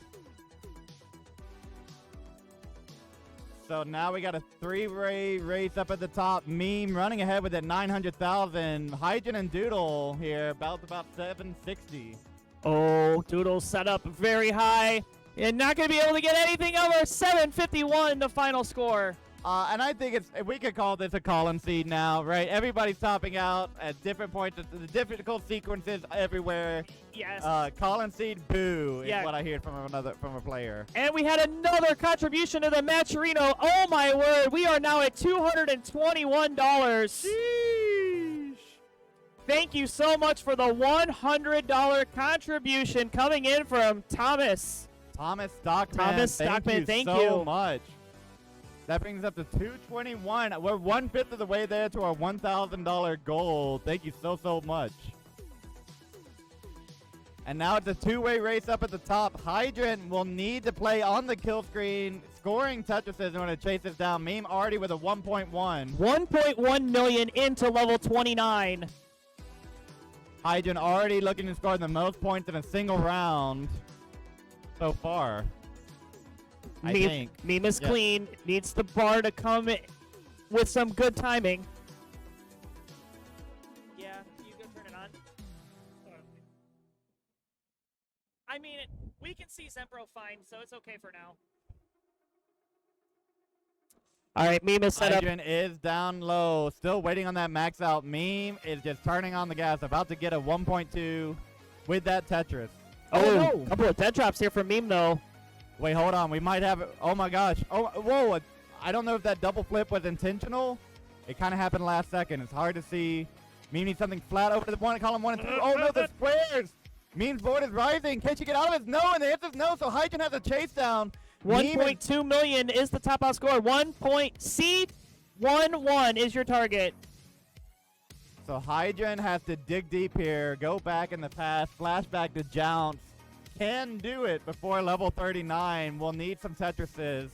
S1: So now we got a 3-way race up at the top. Meme running ahead with that 900,000. Hydrant and Doodle here, about 760.
S2: Oh, Doodle set up very high. And not going to be able to get anything over 751, the final score.
S1: And I think we could call this a column seed now, right? Everybody's topping out at different points. The difficult sequences everywhere.
S2: Yes.
S1: Column seed, boo, is
S2: Yeah.
S1: what I hear from a player.
S2: And we had another contribution to the Matcherino. Oh, my word. We are now at $221.
S1: Sheesh.
S2: Thank you so much for the $100 contribution coming in from Thomas.
S1: Thomas Stockman.
S2: Thank
S1: you so
S2: you.
S1: much. That brings us up to 221. We're 1/5 of the way there to our $1,000 goal. Thank you so much. And now it's a 2-way race up at the top. Hydrant will need to play on the kill screen, scoring Tetrises in order to chase this down. Meme already with a 1.1.
S2: 1.1 million into level 29.
S1: Hydrant already looking to score the most points in a single round so far. I think.
S2: Meme is clean. Needs the bar to come with some good timing. Yeah, you go turn it on. I mean, we can see Zempro fine, so it's okay for now. All right, Meme is set up.
S1: Hydrant is down low. Still waiting on that max out. Meme is just turning on the gas. About to get a 1.2 with that Tetris.
S2: Oh, no. Couple of dead drops here from Meme, though.
S1: Wait, hold on. We might have it. Oh, my gosh. Oh, whoa. I don't know if that double flip was intentional. It kind of happened last second. It's hard to see. Meme needs something flat over the column 1 and 2. Oh, no, the squares. Meme's board is rising. Can she get out of it? No, and the answer is no. So Hydrant has a chase down.
S2: 1.2 million is the top out score. C11 is your target.
S1: So Hydrant has to dig deep here, go back in the past, flashback to Jounce. Can do it before level 39. We'll need some Tetrises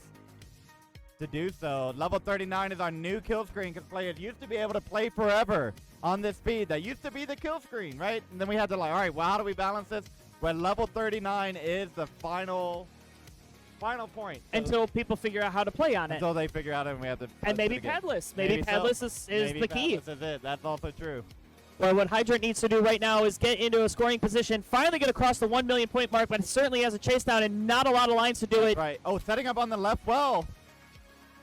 S1: to do so. Level 39 is our new kill screen because players used to be able to play forever on this speed. That used to be the kill screen, right? And then we had to all right, well, how do we balance this? Well, level 39 is the final point.
S2: Until people figure out how to play on it.
S1: Until they figure out it, and we have to.
S2: And maybe padless. Maybe padless is the key.
S1: Padless is it. That's also true.
S2: Well, what Hydrant needs to do right now is get into a scoring position. Finally going to cross the 1 million point mark, but certainly has a chase down and not a lot of lines to do it.
S1: Right. Oh, setting up on the left well.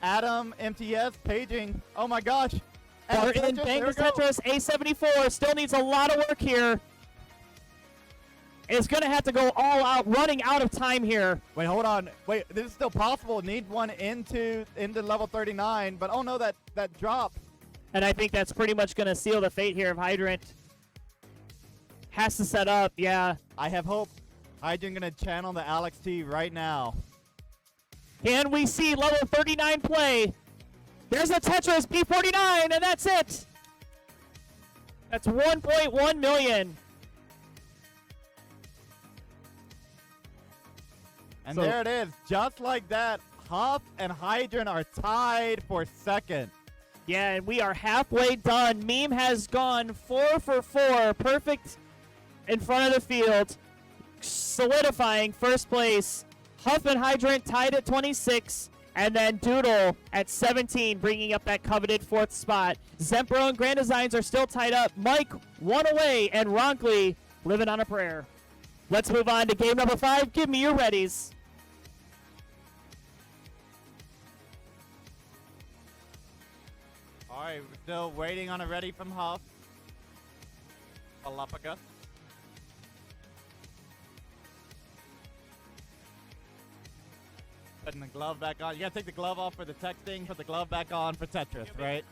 S1: Adam, MTS, paging. Oh my gosh.
S2: Barton, Bangus Tetris, A74 still needs a lot of work here. Is going to have to go all out, running out of time here.
S1: Wait, hold on. Wait, this is still possible. Need one into level 39, but oh no, that drop.
S2: And I think that's pretty much going to seal the fate here of Hydrant. Has to set up, yeah.
S1: I have hope. Hydrant gonna channel the Alex T right now.
S2: Can we see level 39 play? There's a Tetris B49, and that's it. That's 1.1 million.
S1: And
S2: So-
S1: there it is. Just like that, Huff and Hydrant are tied for second.
S2: Yeah, and we are halfway done. Meme has gone 4 for 4. Perfect in front of the field. Solidifying first place. Huff and Hydrant tied at 26. And then Doodle at 17, bringing up that coveted 4th spot. Zempro and GrandDesigns are still tied up. Mike, 1 away, and Ronkley living on a prayer. Let's move on to game number 5. Give me your readies.
S1: All right, we're still waiting on a ready from Huff. Palapaka. Putting the glove back on. You gotta take the glove off for the texting, put the glove back on for Tetris, right?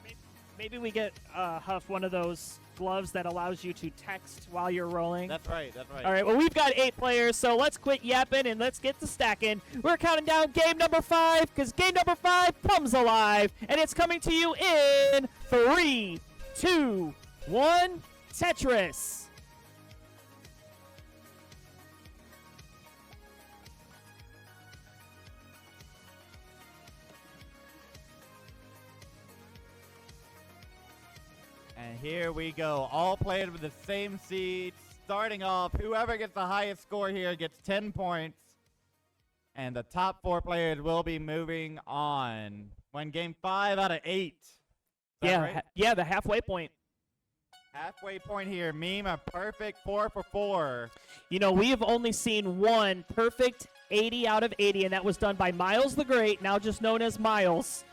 S2: Maybe we get Huff one of those gloves that allows you to text while you're rolling.
S1: That's right, that's right.
S2: All right, well, we've got 8 players, so let's quit yapping and let's get to stacking. We're counting down game number 5 because game number 5 comes alive, and it's coming to you in 3, 2, 1, Tetris.
S1: And here we go. All players with the same seeds. Starting off, whoever gets the highest score here gets 10 points. And the top 4 players will be moving on. When game 5 out of 8. Is that
S2: Yeah,
S1: right?
S2: yeah, the halfway point.
S1: Halfway point here. Meme a perfect 4 for 4.
S2: You know, we have only seen one perfect 80 out of 80, and that was done by Miles the Great, now just known as Miles.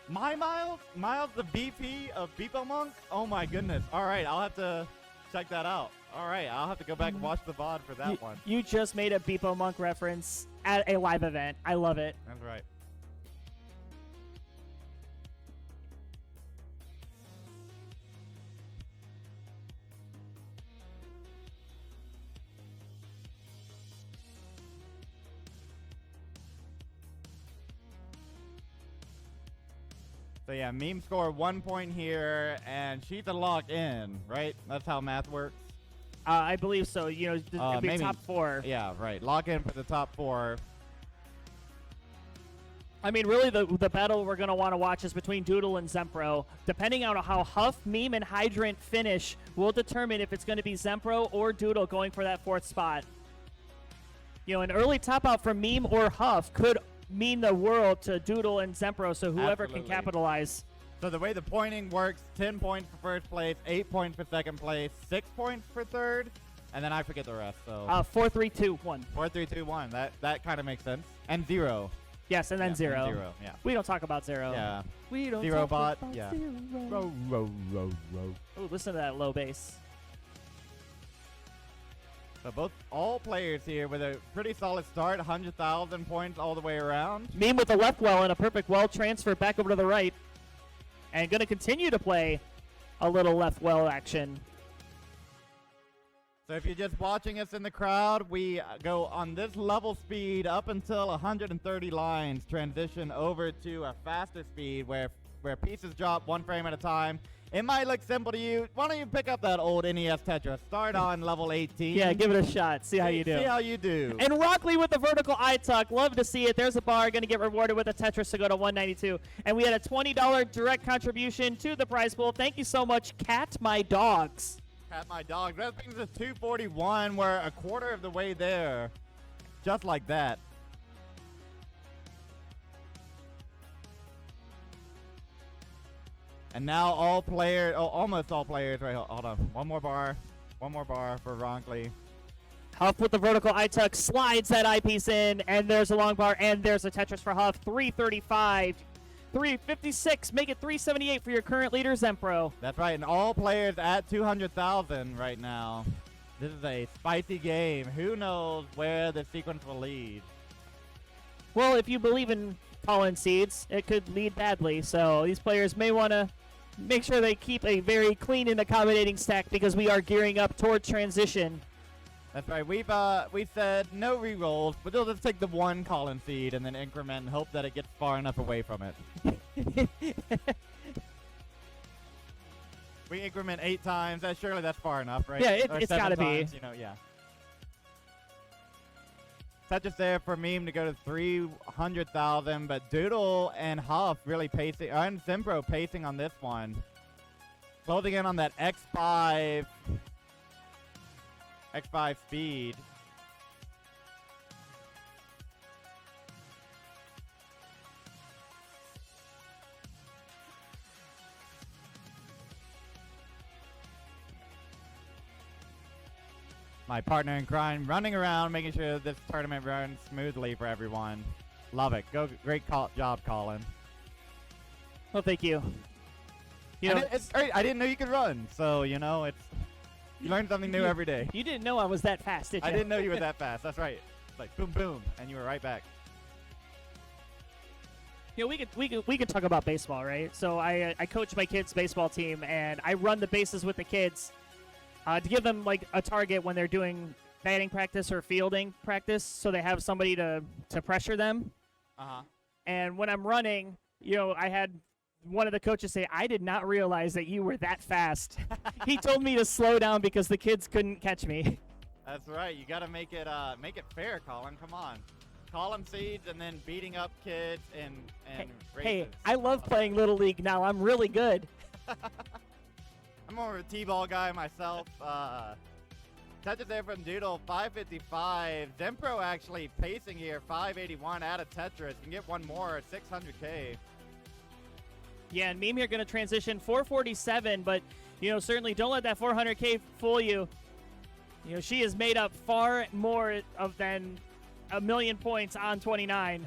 S1: My Miles? Miles the VP of Beepo Monk? Oh my goodness. All right, I'll have to check that out. All right, I'll have to go back and watch the VOD for that one.
S2: You just made a Beepo Monk reference at a live event. I love it.
S1: That's right. So yeah, Meme scored 1 point here, and she's a lock in, right? That's how math works.
S2: I believe so. You know, it'd be
S1: maybe.
S2: top 4.
S1: Yeah, right. Lock in for the top 4.
S2: I mean, really, the battle we're going to want to watch is between Doodle and Zempro. Depending on how Huff, Meme, and Hydrant finish will determine if it's going to be Zempro or Doodle going for that 4th spot. You know, an early top out from Meme or Huff could mean the world to Doodle and Zempro, so whoever can
S1: Absolutely.
S2: capitalize.
S1: So the way the pointing works, 10 points for first place, 8 points for second place, 6 points for third, and then I forget the rest. So
S2: 4, 3, 2, 1.
S1: 4, 3, 2, 1. That kind of makes sense. And 0.
S2: Yes, and then
S1: Yeah,
S2: 0.
S1: and 0, yeah.
S2: We don't talk about 0.
S1: Yeah.
S2: We don't
S1: Zero
S2: talk
S1: bot,
S2: about
S1: yeah.
S2: 0.
S1: Row.
S2: Ooh, listen to that low bass.
S1: So all players here with a pretty solid start, 100,000 points all the way around.
S2: Meme with a left well and a perfect well transfer back over to the right. And going to continue to play a little left well action.
S1: So if you're just watching us in the crowd, we go on this level speed up until 130 lines, transition over to a faster speed where pieces drop 1 frame at a time. It might look simple to you. Why don't you pick up that old NES Tetris? Start on level 18.
S2: Yeah, give it a shot. See how you do.
S1: See how you do.
S2: And Rockley with the vertical eye tuck. Love to see it. There's a bar. Going to get rewarded with a Tetris to go to 192. And we had a $20 direct contribution to the prize pool. Thank you so much, Cat My Dogs.
S1: Cat My Dog. That brings us 241. We're a quarter of the way there. Just like that. And now all players, almost all players, right, hold on. One more bar for Ronkley.
S2: Huff with the vertical eye tuck slides that eyepiece in, and there's a long bar, and there's a Tetris for Huff. 335, 356, make it 378 for your current leader, Zempro.
S1: That's right, and all players at 200,000 right now. This is a spicy game. Who knows where the sequence will lead?
S2: Well, if you believe in pollen seeds, it could lead badly, so these players may want to make sure they keep a very clean and accommodating stack because we are gearing up toward transition.
S1: That's right. We said no re-rolls, but they'll just take the one Colin seed and then increment and hope that it gets far enough away from it. We increment 8 times. Surely that's far enough, right?
S2: Yeah,
S1: Or
S2: it's
S1: 7
S2: gotta be.
S1: times, yeah. Touches there for Meme to go to 300,000, but Doodle and Huff really pacing, and Zempro pacing on this one. Closing in on that X5 speed. My partner in crime running around making sure this tournament runs smoothly for everyone. Love it. Great job, Colin.
S2: Well, thank you. You know,
S1: It's great. I didn't know you could run, so you learn something new every day.
S2: You didn't know I was that fast, did you?
S1: I didn't know you were that fast. That's right. It's like boom, boom, and you were right back.
S2: You know, we could talk about baseball, right? So I coach my kids' baseball team, and I run the bases with the kids to give them like a target when they're doing batting practice or fielding practice, so they have somebody to pressure them. And when I'm running, I had one of the coaches say, "I did not realize that you were that fast." He told me to slow down because the kids couldn't catch me.
S1: That's right. You got to make it fair, Colin. Come on. Colin seeds and then beating up kids and races.
S2: Hey, I love playing Little League now. I'm really good.
S1: I'm more of a T-ball guy myself. Touches there from Doodle, 555. Zempro actually pacing here, 581 out of Tetris. Can get one more at 600K.
S2: Yeah, and Meme here going to transition 447, but, certainly don't let that 400K fool you. She has made up far more than a million points on 29.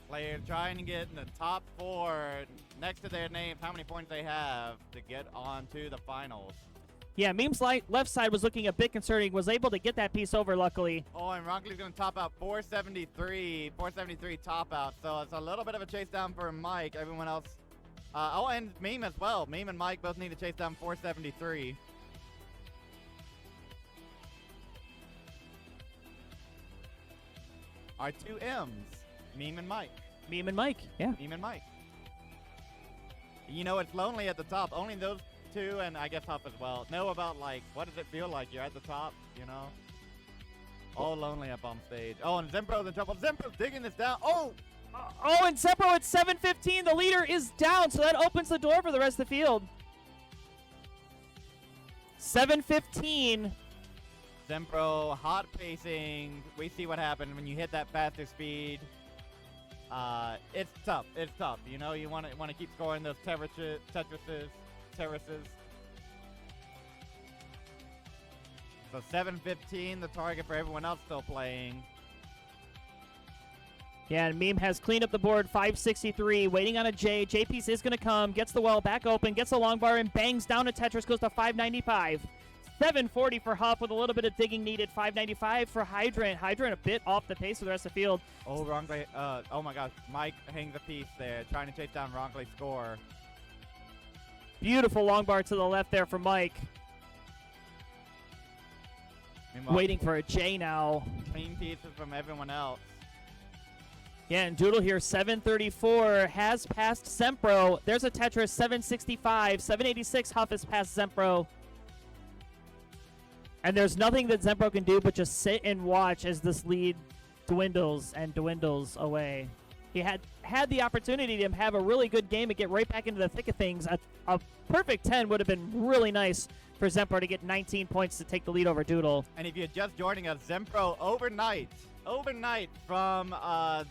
S1: Player trying to get in the top 4 next to their names, how many points they have to get on to the finals.
S2: Yeah, Meme's left side was looking a bit concerning, was able to get that piece over, luckily.
S1: Oh, and Ronkley's going to top out 473 top out, so it's a little bit of a chase down for Mike. Everyone else, and Meme as well. Meme and Mike both need to chase down 473. Our 2 M's, Meme and Mike.
S2: Meme and Mike, yeah.
S1: Meme and Mike. It's lonely at the top. Only those 2, and I guess Huff as well, know about, what does it feel like? You're at the top, All lonely up on stage. Oh, and Zempro's in trouble. Zempro's digging this down. Oh!
S2: And Zempro at 715. The leader is down, so that opens the door for the rest of the field. 715.
S1: Zempro hot pacing. We see what happens when you hit that faster speed. It's tough. It's tough. You want to keep scoring those terraces. So 715, the target for everyone else still playing.
S2: Yeah, and Meme has cleaned up the board, 563, waiting on a J. J piece is going to come, gets the well back open, gets the long bar, and bangs down to Tetris, goes to 595. 740 for Huff with a little bit of digging needed. 595 for Hydrant. Hydrant a bit off the pace for the rest of the field.
S1: Oh, Ronkley. Oh my gosh. Mike hangs a piece there, trying to chase down Ronkley's score.
S2: Beautiful long bar to the left there for Mike.
S1: Meanwhile,
S2: waiting for a J now.
S1: Clean pieces from everyone else.
S2: Yeah, and Doodle here, 734, has passed Zempro. There's a Tetris, 765. 786, Huff has passed Zempro. And there's nothing that Zempro can do but just sit and watch as this lead dwindles and dwindles away. He had the opportunity to have a really good game and get right back into the thick of things. A perfect 10 would have been really nice for Zempro to get 19 points to take the lead over Doodle.
S1: And if you're just joining us, Zempro overnight from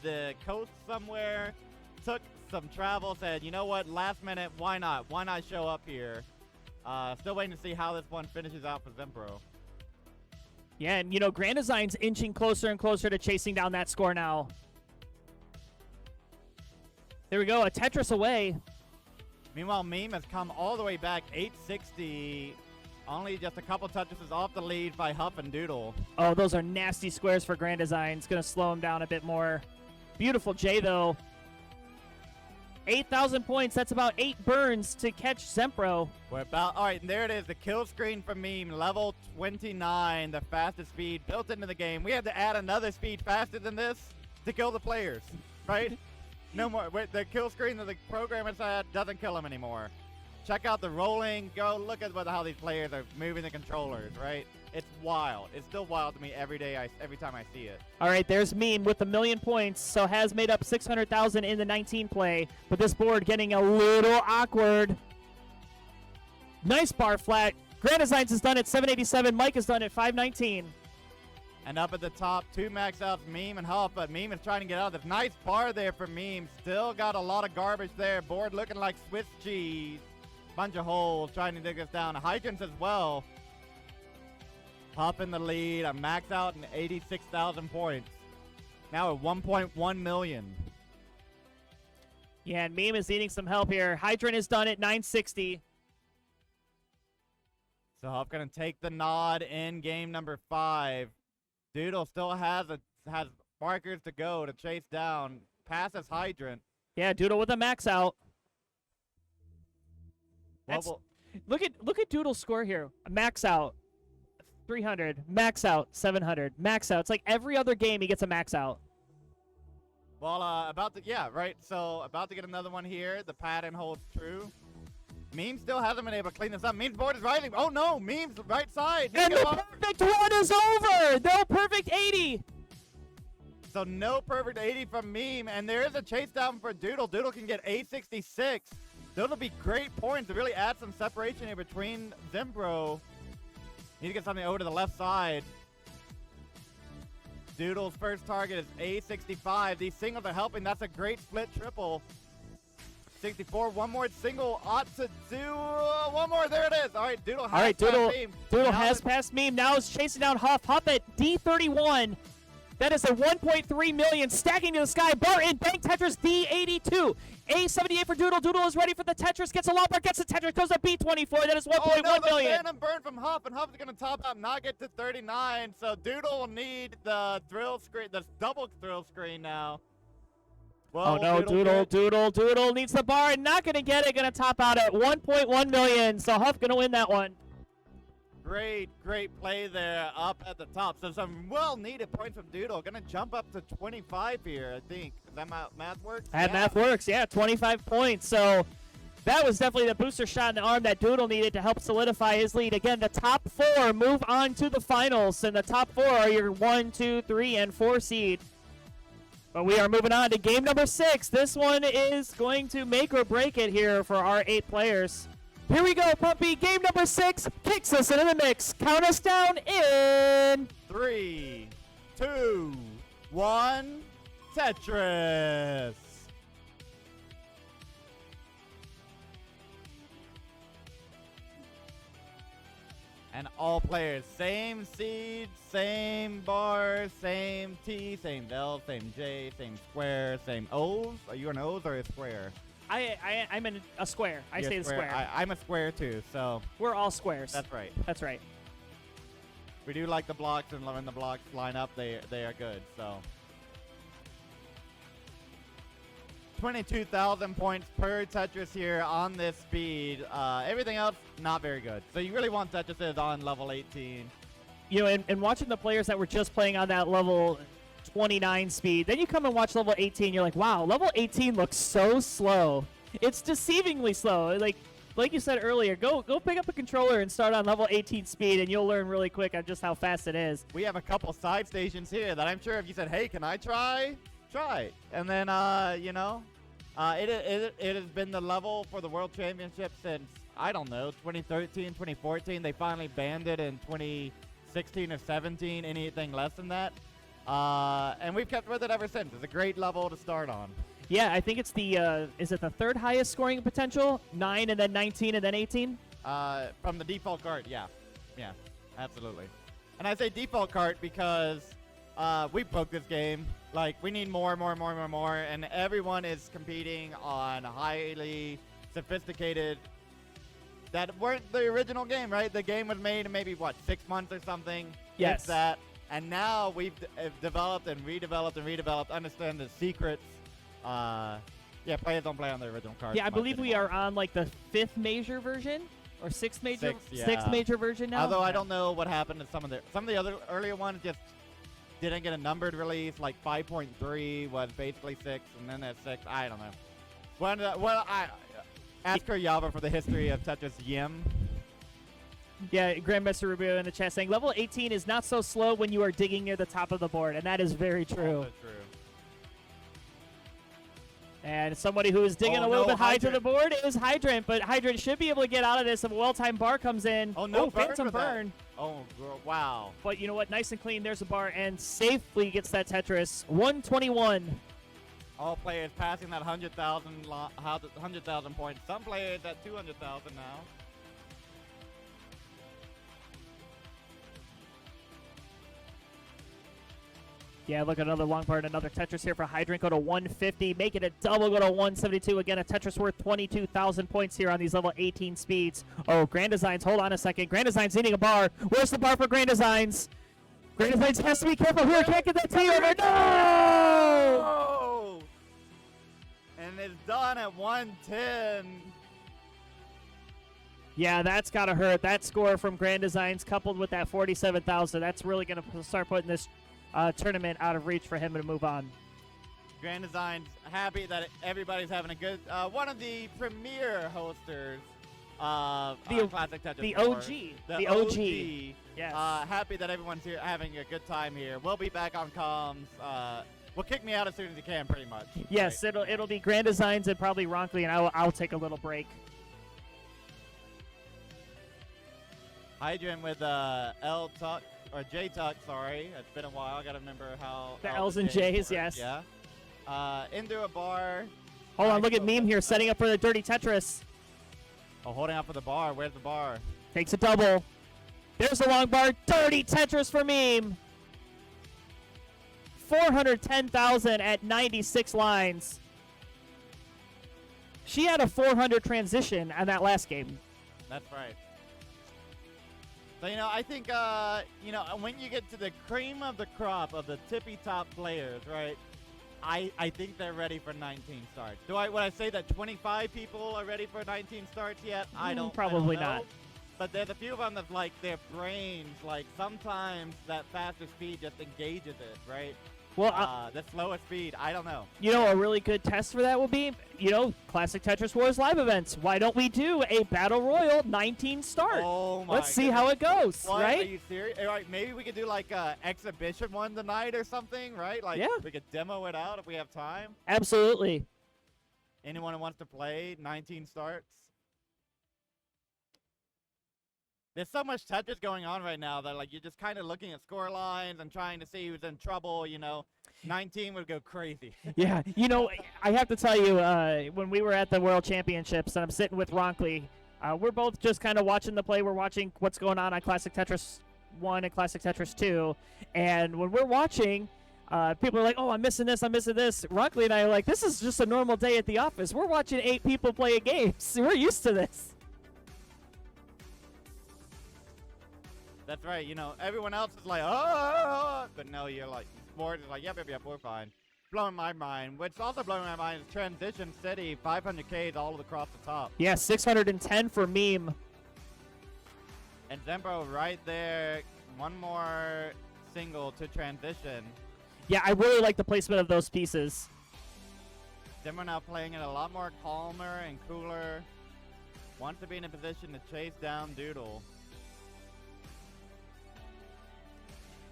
S1: the coast somewhere, took some travel, said, you know what, last minute, why not show up here? Still waiting to see how this one finishes out for Zempro.
S2: Yeah, and GrandDesigns inching closer and closer to chasing down that score now. There we go, a Tetris away.
S1: Meanwhile, Meme has come all the way back, 860 Only just a couple touches off the lead by Huff and Doodle.
S2: Oh, those are nasty squares for GrandDesigns. Going to slow him down a bit more. Beautiful J, though. 8,000 points. That's about 8 burns to catch Zempro.
S1: We're about, all right, and there it is, the kill screen for Meme, level 29, the fastest speed built into the game. We had to add another speed faster than this to kill the players, right? No more. Wait, the kill screen that the program has had doesn't kill them anymore. Check out the rolling. Go look at how these players are moving the controllers, right? It's wild. It's still wild to me every time I see it.
S2: All right, there's Meme with 1,000,000 points, so has made up 600,000 in the 19 play, but this board getting a little awkward. Nice bar flat. GrandDesigns has done it 787. Mike has done it 519.
S1: And up at the top, 2 max outs, Meme and Huff, but Meme is trying to get out of this. Nice bar there for Meme. Still got a lot of garbage there. Board looking like Swiss cheese. Bunch of holes trying to dig us down. Hydrants as well. Huff in the lead. A max out and 86,000 points. Now at 1.1 million.
S2: Yeah, and Meme is needing some help here. Hydrant has done it 960.
S1: So Huff gonna take the nod in game number 5. Doodle still has markers to go to chase down. Passes Hydrant.
S2: Yeah, Doodle with a max out. Look at Doodle's score here. A max out 300, max out 700, max out. It's like every other game he gets a max out.
S1: Well, right. So about to get another one here. The pattern holds true. Meme still hasn't been able to clean this up. Meme's board is rising. Oh no, Meme's right side.
S2: And the perfect one is over. No perfect 80.
S1: So no perfect 80 from Meme, and there is a chase down for Doodle. Doodle can get 866. Those will be great points to really add some separation here between Zempro. Need to get something over to the left side. Doodle's first target is 865. These singles are helping. That's a great split triple. 64. One more single ought to do. One more. There it is. All right, Doodle has passed Meme.
S2: Doodle has passed Meme. Now is chasing down Huff. Huff at D31. That is a 1.3 million stacking to the sky. Barton, Bank Tetris, D82. A78 for Doodle. Doodle is ready for the Tetris. Gets a lot bar. Gets the Tetris. Goes to B24. That is 1.1 million.
S1: Phantom burn from Huff, and Huff is going to top out, not get to 39. So Doodle will need the thrill screen, the double thrill screen now. Well,
S2: oh no, Doodle needs the bar and not going to get it. Going to top out at 1.1 million. So Huff going to win that one.
S1: Great play there up at the top. So some well-needed points from Doodle. Going to jump up to 25 here, I think. Does that math work?
S2: That math works, yeah. 25 points. So that was definitely the booster shot in the arm that Doodle needed to help solidify his lead. Again, the top 4 move on to the finals. And the top 4 are your 1, 2, 3, and 4 seed. But we are moving on to game number 6. This one is going to make or break it here for our 8 players. Here we go, Puppy. Game number 6 kicks us into the mix. Count us down in
S1: 3, 2, 1. Tetris. And all players, same seed, same bar, same T, same L, same J, same square, same O's. Are you an O's or a square?
S2: I'm in a square. I
S1: You're
S2: say the square.
S1: I'm a square too, so.
S2: We're all squares.
S1: That's right.
S2: That's right.
S1: We do like the blocks, and when the blocks line up, they are good, so. 22,000 points per Tetris here on this speed. Everything else, not very good. So you really want Tetrises on level 18.
S2: You know, and watching the players that were just playing on that level 29 speed, then you come and watch level 18, you're like, wow, level 18 looks so slow. It's deceivingly slow. Like you said earlier, go pick up a controller and start on level 18 speed, and you'll learn really quick on just how fast it is.
S1: We have a couple side stations here that I'm sure if you said, hey, can I try? Try. And then, you know, it has been the level for the World Championship since, I don't know, 2013, 2014. They finally banned it in 2016 or 17, anything less than that. And we've kept with it ever since. It's a great level to start on.
S2: Yeah, I think it's the, is it the 3rd highest scoring potential? 9 and then 19 and then 18?
S1: From the default card, yeah. Yeah, absolutely. And I say default card because we broke this game. Like, we need more, and everyone is competing on highly sophisticated that weren't the original game, right? The game was made in maybe, what, 6 months or something?
S2: Yes.
S1: If that. And now we've developed and redeveloped, understand the secrets. Yeah, players don't play on the original cards.
S2: Yeah, I believe we
S1: anymore.
S2: are on like the 5th major version or 6th major,
S1: Sixth,
S2: major version now.
S1: Although I don't know what happened to some of the other earlier ones just didn't get a numbered release. Like 5.3 was basically 6, and then at 6, I don't know. Well, I ask her Yava for the history of Tetris Yim.
S2: Yeah, Grandmaster Rubio in the chat saying level 18 is not so slow when you are digging near the top of the board, and that is very true.
S1: Also true.
S2: And somebody who is digging a little bit high to the board is Hydrant, but Hydrant should be able to get out of this if a well-timed bar comes in.
S1: Oh, no,
S2: Phantom burn.
S1: Oh, wow.
S2: But you know what? Nice and clean. There's a bar and safely gets that Tetris. 121.
S1: All players passing that 100,000 points. Some players at 200,000 now.
S2: Yeah, look at another long bar and another Tetris here for Hydrant. Go to 150. Make it a double. Go to 172. Again, a Tetris worth 22,000 points here on these level 18 speeds. Oh, GrandDesigns. Hold on a second. GrandDesigns needing a bar. Where's the bar for GrandDesigns? GrandDesigns has to be careful here. Can't get that T over. No!
S1: Oh! And it's done at 110.
S2: Yeah, that's got to hurt. That score from GrandDesigns coupled with that 47,000, that's really going to start putting this tournament out of reach for him to move on.
S1: GrandDesigns happy that everybody's having a good one of the premier hosters of Classic Tetris
S2: the
S1: Wars.
S2: OG. The OG. Yes.
S1: Happy that everyone's here having a good time here. We'll be back on comms. Well, kick me out as soon as you can, pretty much.
S2: Yes, right. It'll be GrandDesigns and probably Ronkley, and I'll take a little break.
S1: Hydrant with L Tuck or J Tuck, sorry. It's been a while. I gotta remember how
S2: the L's and J's, yes.
S1: Yeah. Into a bar.
S2: Hold on, look at Meme here setting up for the dirty Tetris.
S1: Oh, holding up for the bar. Where's the bar?
S2: Takes a double. There's the long bar. Dirty Tetris for Meme. 410,000 at 96 lines. She had a 400 transition on that last game.
S1: That's right. So, I think, when you get to the cream of the crop of the tippy top players, right, I think they're ready for 19 starts. Would I say that 25 people are ready for 19 starts yet?
S2: Probably
S1: I don't know.
S2: not.
S1: But there's a few of them that, like, their brains, like, sometimes that faster speed just engages it, right?
S2: Well,
S1: the slower speed, I don't know.
S2: A really good test for that will be, Classic Tetris Wars live events. Why don't we do a Battle Royal 19 start?
S1: Oh my
S2: Let's see how it goes,
S1: what?
S2: right?
S1: Are you serious? All right, maybe we could do like a exhibition one tonight or something, right? Like,
S2: yeah.
S1: We could demo it out if we have time.
S2: Absolutely.
S1: Anyone who wants to play 19 starts? There's so much Tetris going on right now that, like, you're just kind of looking at score lines and trying to see who's in trouble, 19 would go crazy.
S2: Yeah, I have to tell you, when we were at the World Championships and I'm sitting with Ronkley, we're both just kind of watching the play. We're watching what's going on Classic Tetris 1 and Classic Tetris 2. And when we're watching, people are like, oh, I'm missing this, I'm missing this. Ronkley and I are like, this is just a normal day at the office. We're watching 8 people play a game. So we're used to this.
S1: That's right, everyone else is like, oh, but no, you're like, sport is like, yep, we're fine. Blowing my mind. What's also blowing my mind is Transition City, 500Ks all across the top.
S2: Yeah, 610 for Meme.
S1: And Zempro right there, one more single to transition.
S2: Yeah, I really like the placement of those pieces.
S1: Zempro now playing it a lot more calmer and cooler. Wants to be in a position to chase down Doodle.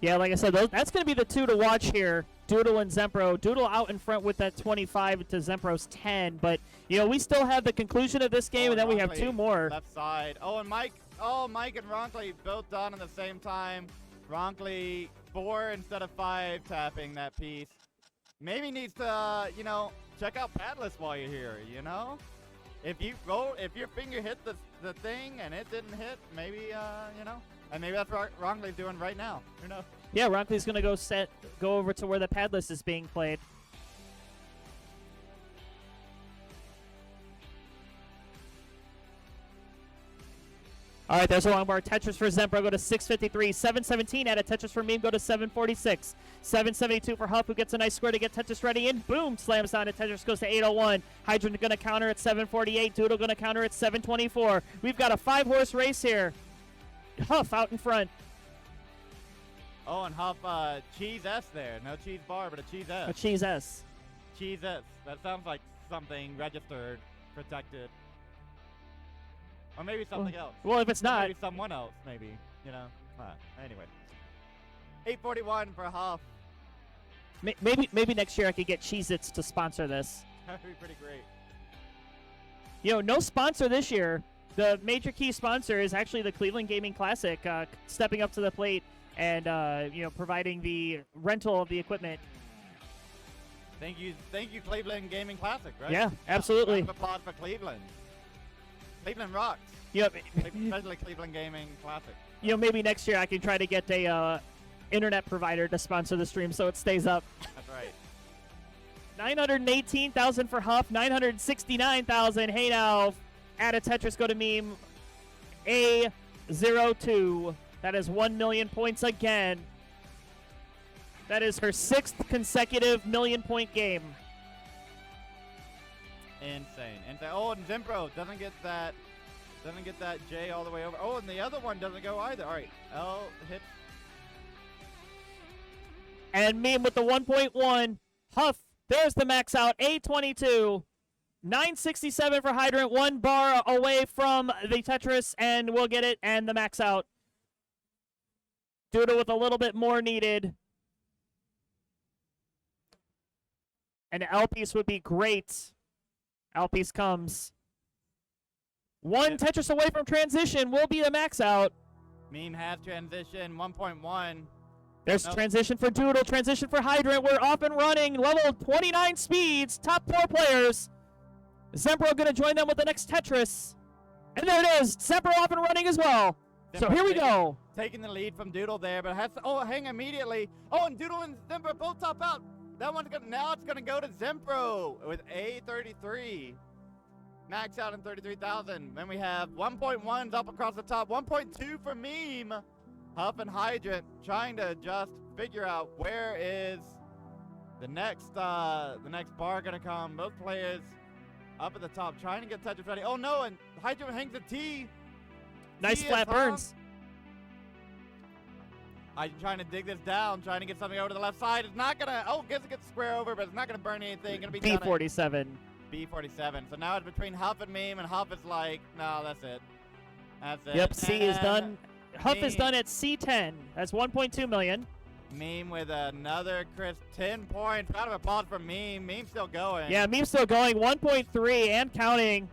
S2: Yeah, like I said, that's going to be the two to watch here, Doodle and Zempro. Doodle out in front with that 25 to Zempro's 10, but, we still have the conclusion of this game, and then we have 2 more.
S1: Left side. Oh, and Mike and Ronkley both done at the same time. Ronkley 4 instead of 5 tapping that piece. Maybe needs to, check out Padless while you're here, If your finger hit the thing and it didn't hit, maybe, and maybe that's what Ronkley's doing right now. Who knows?
S2: Yeah, Ronkley's going to go over to where the Padless is being played. All right, there's a long bar. Tetris for Zempro go to 653. 717 at a Tetris for Meme go to 746. 772 for Huff, who gets a nice square to get Tetris ready in. Boom, slams down. And Tetris goes to 801. Hydrant going to counter at 748. Doodle going to counter at 724. We've got a 5-horse race here. Huff out in front.
S1: Oh, and Huff, cheese S there. No cheese bar, but a cheese S.
S2: A cheese S.
S1: Cheese S. That sounds like something registered, protected. Or maybe something else.
S2: Well, if it's
S1: Or
S2: not,
S1: maybe someone else, maybe. You know? Anyway. 841 for Huff.
S2: maybe next year I could get Cheez-Its to sponsor this.
S1: That would be pretty great.
S2: You know, no sponsor this year. The major key sponsor is actually the Cleveland Gaming Classic, stepping up to the plate and providing the rental of the equipment.
S1: Thank you, Cleveland Gaming Classic, right?
S2: Yeah, absolutely.
S1: Round of applause for Cleveland. Cleveland rocks.
S2: Yep.
S1: Especially Cleveland Gaming Classic.
S2: You know, maybe next year I can try to get a internet provider to sponsor the stream so it stays up.
S1: That's right.
S2: 918,000 for Huff, 969,000. Hey now, add a Tetris, go to Meme. A02. That is 1 million points again. That is her 6th consecutive million-point game.
S1: Insane. Oh, and Zempro doesn't get that J all the way over. Oh, and the other one doesn't go either. All right. L hits.
S2: And Meme with the 1.1. Huff, there's the max out. A22. 967 for Hydrant. 1 bar away from the Tetris, and we'll get it, and the max out. Doodle with a little bit more needed. An L piece would be great. L piece comes. One Tetris away from transition will be the max out.
S1: Meme has transition 1.1.
S2: There's transition for Doodle, transition for Hydrant. We're off and running. Level 29 speeds. Top 4 players. Zempro going to join them with the next Tetris. And there it is. Zempro off and running as well. So here we go.
S1: Taking the lead from Doodle there, but it has to hang immediately. Oh, and Doodle and Zempro both top out. That one's gonna, now it's gonna go to Zempro with A33. Max out in 33,000. Then we have 1.1s up across the top. 1.2 for Meme. Huff and Hydrant trying to just figure out where is the next bar gonna come. Both players up at the top trying to get Tetris ready. Oh no, and Hydrant hangs a T.
S2: Nice flat burns.
S1: I'm trying to dig this down, trying to get something over to the left side. It's not gonna. Oh, gets it square over, but it's not gonna burn anything. Gonna be
S2: B47.
S1: B47. So now it's between Huff and Meme, and Huff is like, no, that's it. That's it.
S2: Yep, C is done. Huff is done at C10. That's 1.2 million.
S1: Meme with another crisp 10 points. Round of applause for Meme. Meme's still going.
S2: Yeah, Meme's still going. 1.3 and counting.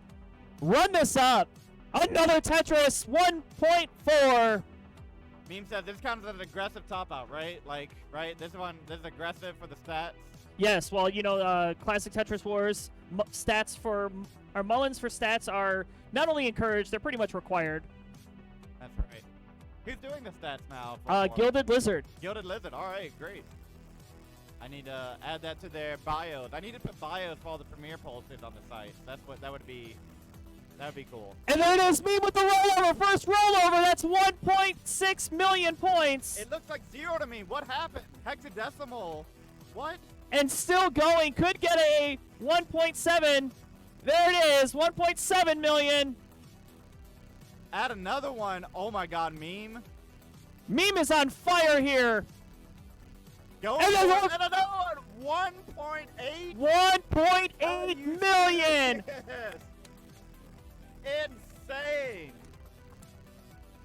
S2: Run this up. Another Tetris. 1.4.
S1: Meme says this counts as an aggressive top out, right? Like, right? This is aggressive for the stats.
S2: Yes, well, you know, Classic Tetris Wars stats for, or Mullins for stats are not only encouraged, they're pretty much required.
S1: That's right. Who's doing the stats now?
S2: Gilded Lizard.
S1: Gilded Lizard. All right, great. I need to add that to their bios. I need to put bios for all the premiere pulses on the site. That would be cool.
S2: And there it is, Meme with the rollover. First rollover. That's 1.6 million points.
S1: It looks like 0 to me. What happened? Hexadecimal. What?
S2: And still going. Could get a 1.7. There it is. 1.7 million.
S1: Add another one. Oh my God, Meme.
S2: Meme is on fire here.
S1: Going and another one. 1.8.
S2: 1.8 million.
S1: Yes. Insane.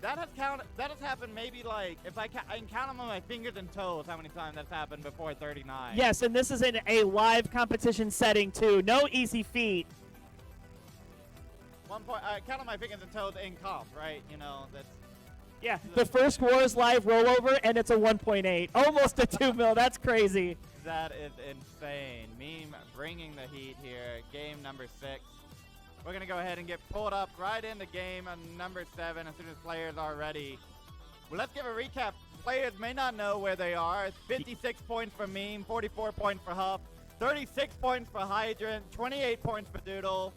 S1: That has happened maybe like, if I can count them on my fingers and toes how many times that's happened before 39.
S2: Yes, and this is in a live competition setting too. No easy feat.
S1: Count on my fingers and toes in comp, right? You know, that's...
S2: Yeah, the first Wars live rollover, and it's a 1.8. Almost a 2 mil. That's crazy.
S1: That is insane. Meme bringing the heat here. Game number 6. We're going to go ahead and get pulled up right into game number 7 as soon as players are ready. Well, let's give a recap. Players may not know where they are. 56 points for Meme, 44 points for Huff, 36 points for Hydrant, 28 points for Doodle,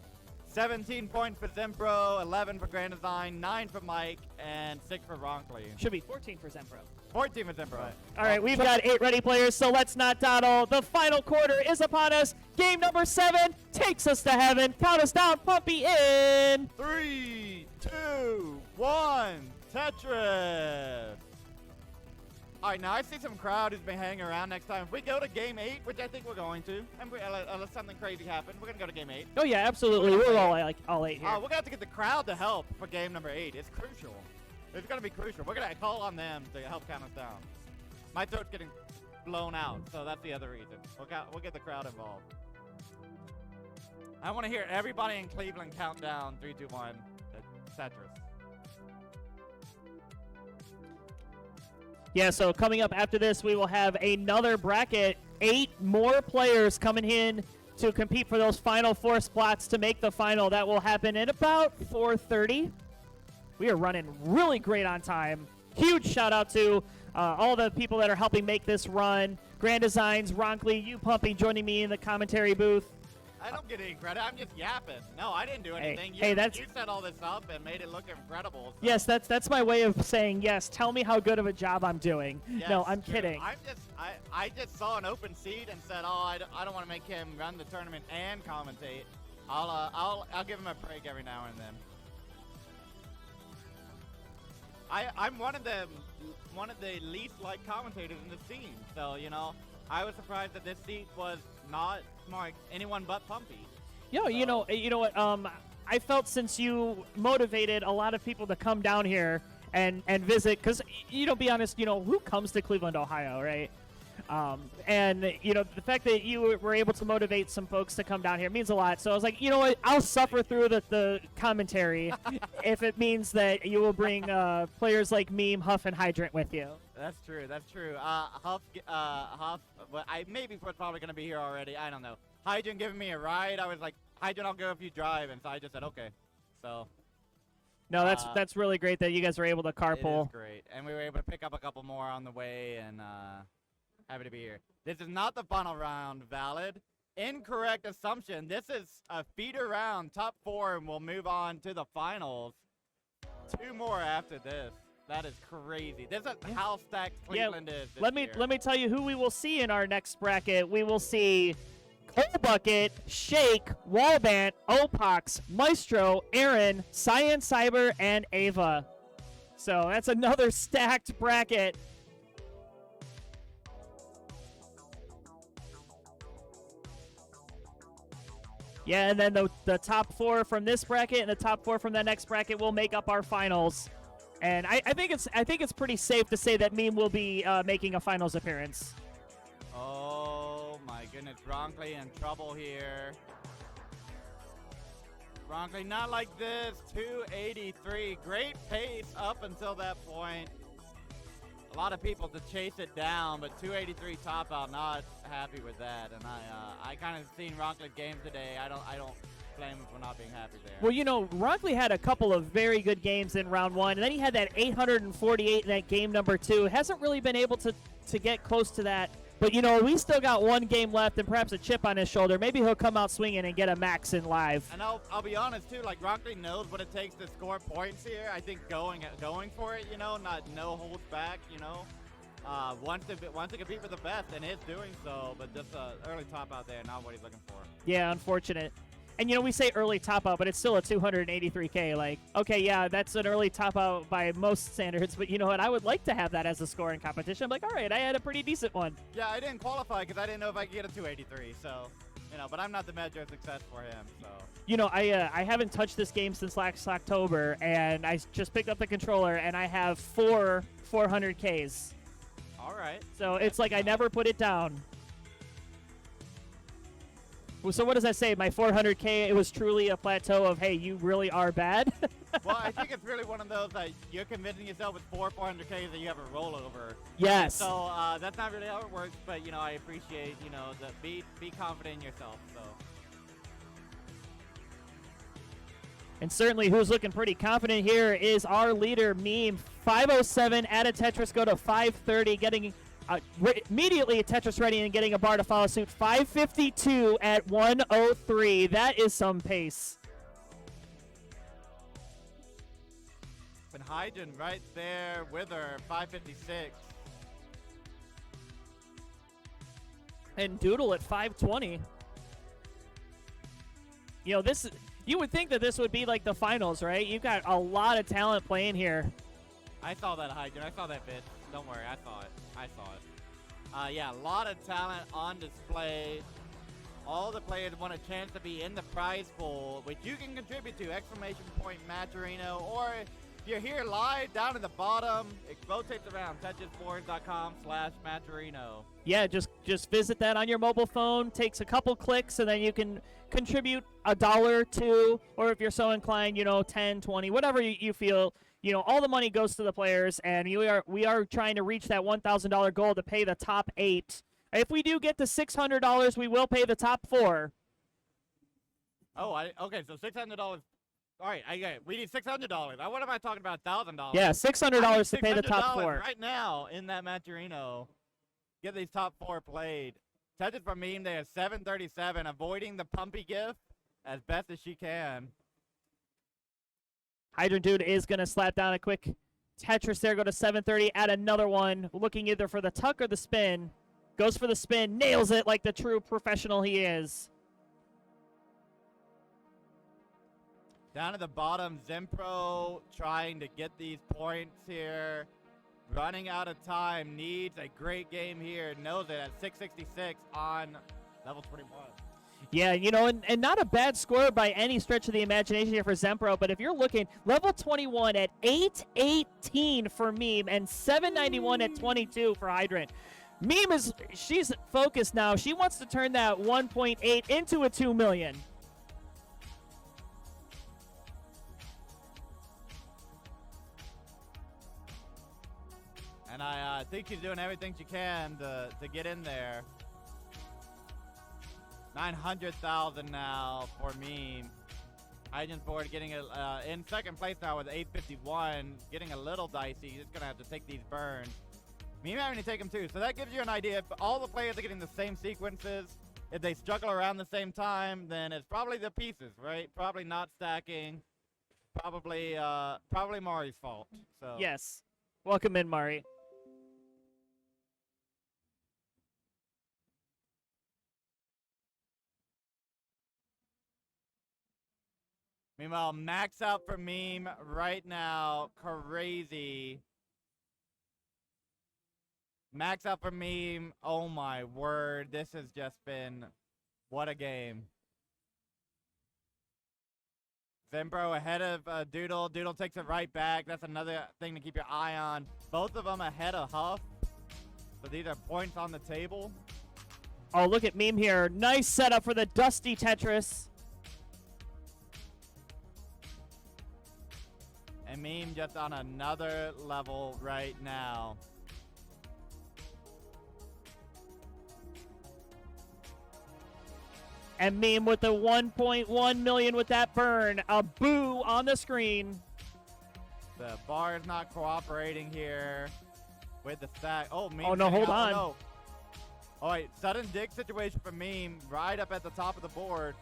S1: 17 points for Zempro, 11 for GrandDesign, 9 for Mike, and 6 for Ronkley.
S2: Should be 14 for Zempro.
S1: 14 for Zempro.
S2: All right, we've got 8 ready players, so let's not dawdle. The final quarter is upon us. Game number 7 takes us to heaven. Count us down, Pumpy, in
S1: 3, 2, 1, Tetris. All right, now I see some crowd who's been hanging around next time. If we go to game 8, which I think we're going to, and unless something crazy happens, we're going to go to game 8.
S2: Oh, yeah, absolutely. We're all 8 here.
S1: We're going to have to get the crowd to help for game number 8. It's crucial. It's going to be crucial. We're going to call on them to help count us down. My throat's getting blown out, so that's the other reason. We'll get the crowd involved. I want to hear everybody in Cleveland count down 3, 2, 1, Tetris.
S2: Yeah, so coming up after this, we will have another bracket. 8 more players coming in to compete for those final 4 spots to make the final. That will happen at about 4:30. We are running really great on time. Huge shout out to all the people that are helping make this run. GrandDesigns, Ronkley, you Pumpy joining me in the commentary booth.
S1: I don't get any credit. I'm just yapping. No, I didn't do anything.
S2: Hey,
S1: you set all this up and made it look incredible. So.
S2: Yes, that's my way of saying yes. Tell me how good of a job I'm doing.
S1: Yes,
S2: no, I'm
S1: true.
S2: kidding.
S1: I just saw an open seat and said, oh, I don't want to make him run the tournament and commentate. I'll give him a break every now and then. I'm one of the least liked commentators in the scene. So I was surprised that this seat was not smart anyone but Pumpy.
S2: Yo, you know what? I felt since you motivated a lot of people to come down here and visit, because be honest, who comes to Cleveland, Ohio, right? And the fact that you were able to motivate some folks to come down here means a lot. So I was like, you know what? I'll suffer through the commentary if it means that you will bring players like Meme, Huff, and Hydrant with you.
S1: That's true. That's true. Huff. Well, maybe was probably gonna be here already. I don't know. Hydrant giving me a ride. I was like, Hydrant, I'll go if you drive, and so I just said okay. So.
S2: No, that's really great that you guys were able to carpool.
S1: It is great, and we were able to pick up a couple more on the way, and happy to be here. This is not the final round. Valid. Incorrect assumption. This is a feeder round. Top 4, and we'll move on to the finals. 2 more after this. That is crazy. This is how stacked Cleveland is this
S2: let
S1: year.
S2: me tell you who we will see in our next bracket. We will see Coal Bucket, Shake, Wallbant, Opox, Maestro, Aaron, Cyan Cyber, and Ava. So that's another stacked bracket. Yeah, and then the top 4 from this bracket and the top 4 from the next bracket will make up our finals. And I think it's pretty safe to say that Meme will be making a finals appearance.
S1: Oh my goodness, Ronkley in trouble here. Ronkley, not like this. 283, great pace up until that point. A lot of people to chase it down, but 283 top out, not happy with that. And I kind of seen Ronkley's games today. I don't blame him for not being happy there.
S2: Well, Ronkley had a couple of very good games in round 1, and then he had that 848 in that game number 2. Hasn't really been able to get close to that. But, we still got 1 game left and perhaps a chip on his shoulder. Maybe he'll come out swinging and get a max in live.
S1: And I'll be honest, too. Like, Ronkley knows what it takes to score points here. I think going for it, not no holds back, wants to compete for the best and is doing so. But just early top out there, not what he's looking for.
S2: Yeah, unfortunate. And, we say early top out, but it's still a 283K. Like, okay, yeah, that's an early top out by most standards. But you know what? I would like to have that as a scoring competition. I'm like, all right, I had a pretty decent one.
S1: Yeah, I didn't qualify because I didn't know if I could get a 283. So, but I'm not the measure of success for him. So.
S2: I haven't touched this game since last October, and I just picked up the controller, and I have 4 400Ks.
S1: All right.
S2: So it's like I never put it down. So what does that say? My 400K, it was truly a plateau of, hey, you really are bad?
S1: Well, I think it's really one of those that you're convincing yourself with 400Ks that you have a rollover.
S2: Yes.
S1: So that's not really how it works, but, I appreciate, be confident in yourself. So.
S2: And certainly who's looking pretty confident here is our leader, Meme. 507 at a Tetris, go to 530, getting... immediately a Tetris ready and getting a bar to follow suit. 552 at 103. That is some pace.
S1: Hydrant right there with her, 556.
S2: And Doodle at 520. You know, you would think that this would be like the finals, right? You've got a lot of talent playing here.
S1: I saw that, Hydrant. I saw that bit. Don't worry, I saw it. Yeah, a lot of talent on display. All the players want a chance to be in the prize pool, which you can contribute to, !Matcherino, or if you're here live, down at the bottom, it rotates around, tetriswars.com/Matcherino.
S2: Yeah, just visit that on your mobile phone. Takes a couple clicks, and then you can contribute $1, $2, or if you're so inclined, 10, 20, whatever you feel. All the money goes to the players, and we are trying to reach that $1,000 goal to pay the top 8. If we do get to $600, we will pay the top 4.
S1: Oh, okay, so $600. All right, I get it. We need $600. What am I talking about? $1,000.
S2: Yeah, $600 to pay the top 4.
S1: Right now in that Matcherino. Get these top 4 played. Tetris for Meme, they have 737, avoiding the pumpy gift as best as she can.
S2: Hydrant Dude is going to slap down a quick Tetris there, go to 730, add another one, looking either for the tuck or the spin. Goes for the spin, nails it like the true professional he is.
S1: Down at the bottom, Zempro trying to get these points here. Running out of time, needs a great game here. Knows it at 666 on level 21.
S2: Yeah, and not a bad score by any stretch of the imagination here for Zempro, but if you're looking, level 21 at 818 for Meme and 791 at 22 for Hydrant. Meme she's focused now. She wants to turn that 1.8 into a 2 million.
S1: And I think she's doing everything she can to get in there. 900,000 now for Meme. Hydrant board getting in second place now with 851. Getting a little dicey. He's just going to have to take these burns. Meme having to take them too. So that gives you an idea. If all the players are getting the same sequences, if they struggle around the same time, then it's probably the pieces, right? Probably not stacking. Probably Mari's fault. So
S2: Yes. Welcome in, Mari.
S1: Meanwhile, max out for Meme right now. Crazy. Max out for Meme. Oh my word. This has just been, what a game. Zempro ahead of Doodle. Doodle takes it right back. That's another thing to keep your eye on. Both of them ahead of Huff. So these are points on the table.
S2: Oh, look at Meme here. Nice setup for the Dusty Tetris.
S1: And Meme just on another level right now.
S2: And Meme with the 1.1 million with that burn. A boo on the screen.
S1: The bar is not cooperating here with the stack. Oh, Meme.
S2: Oh, no, hold on.
S1: Oh, no. All right, sudden dig situation for Meme right up at the top of the board.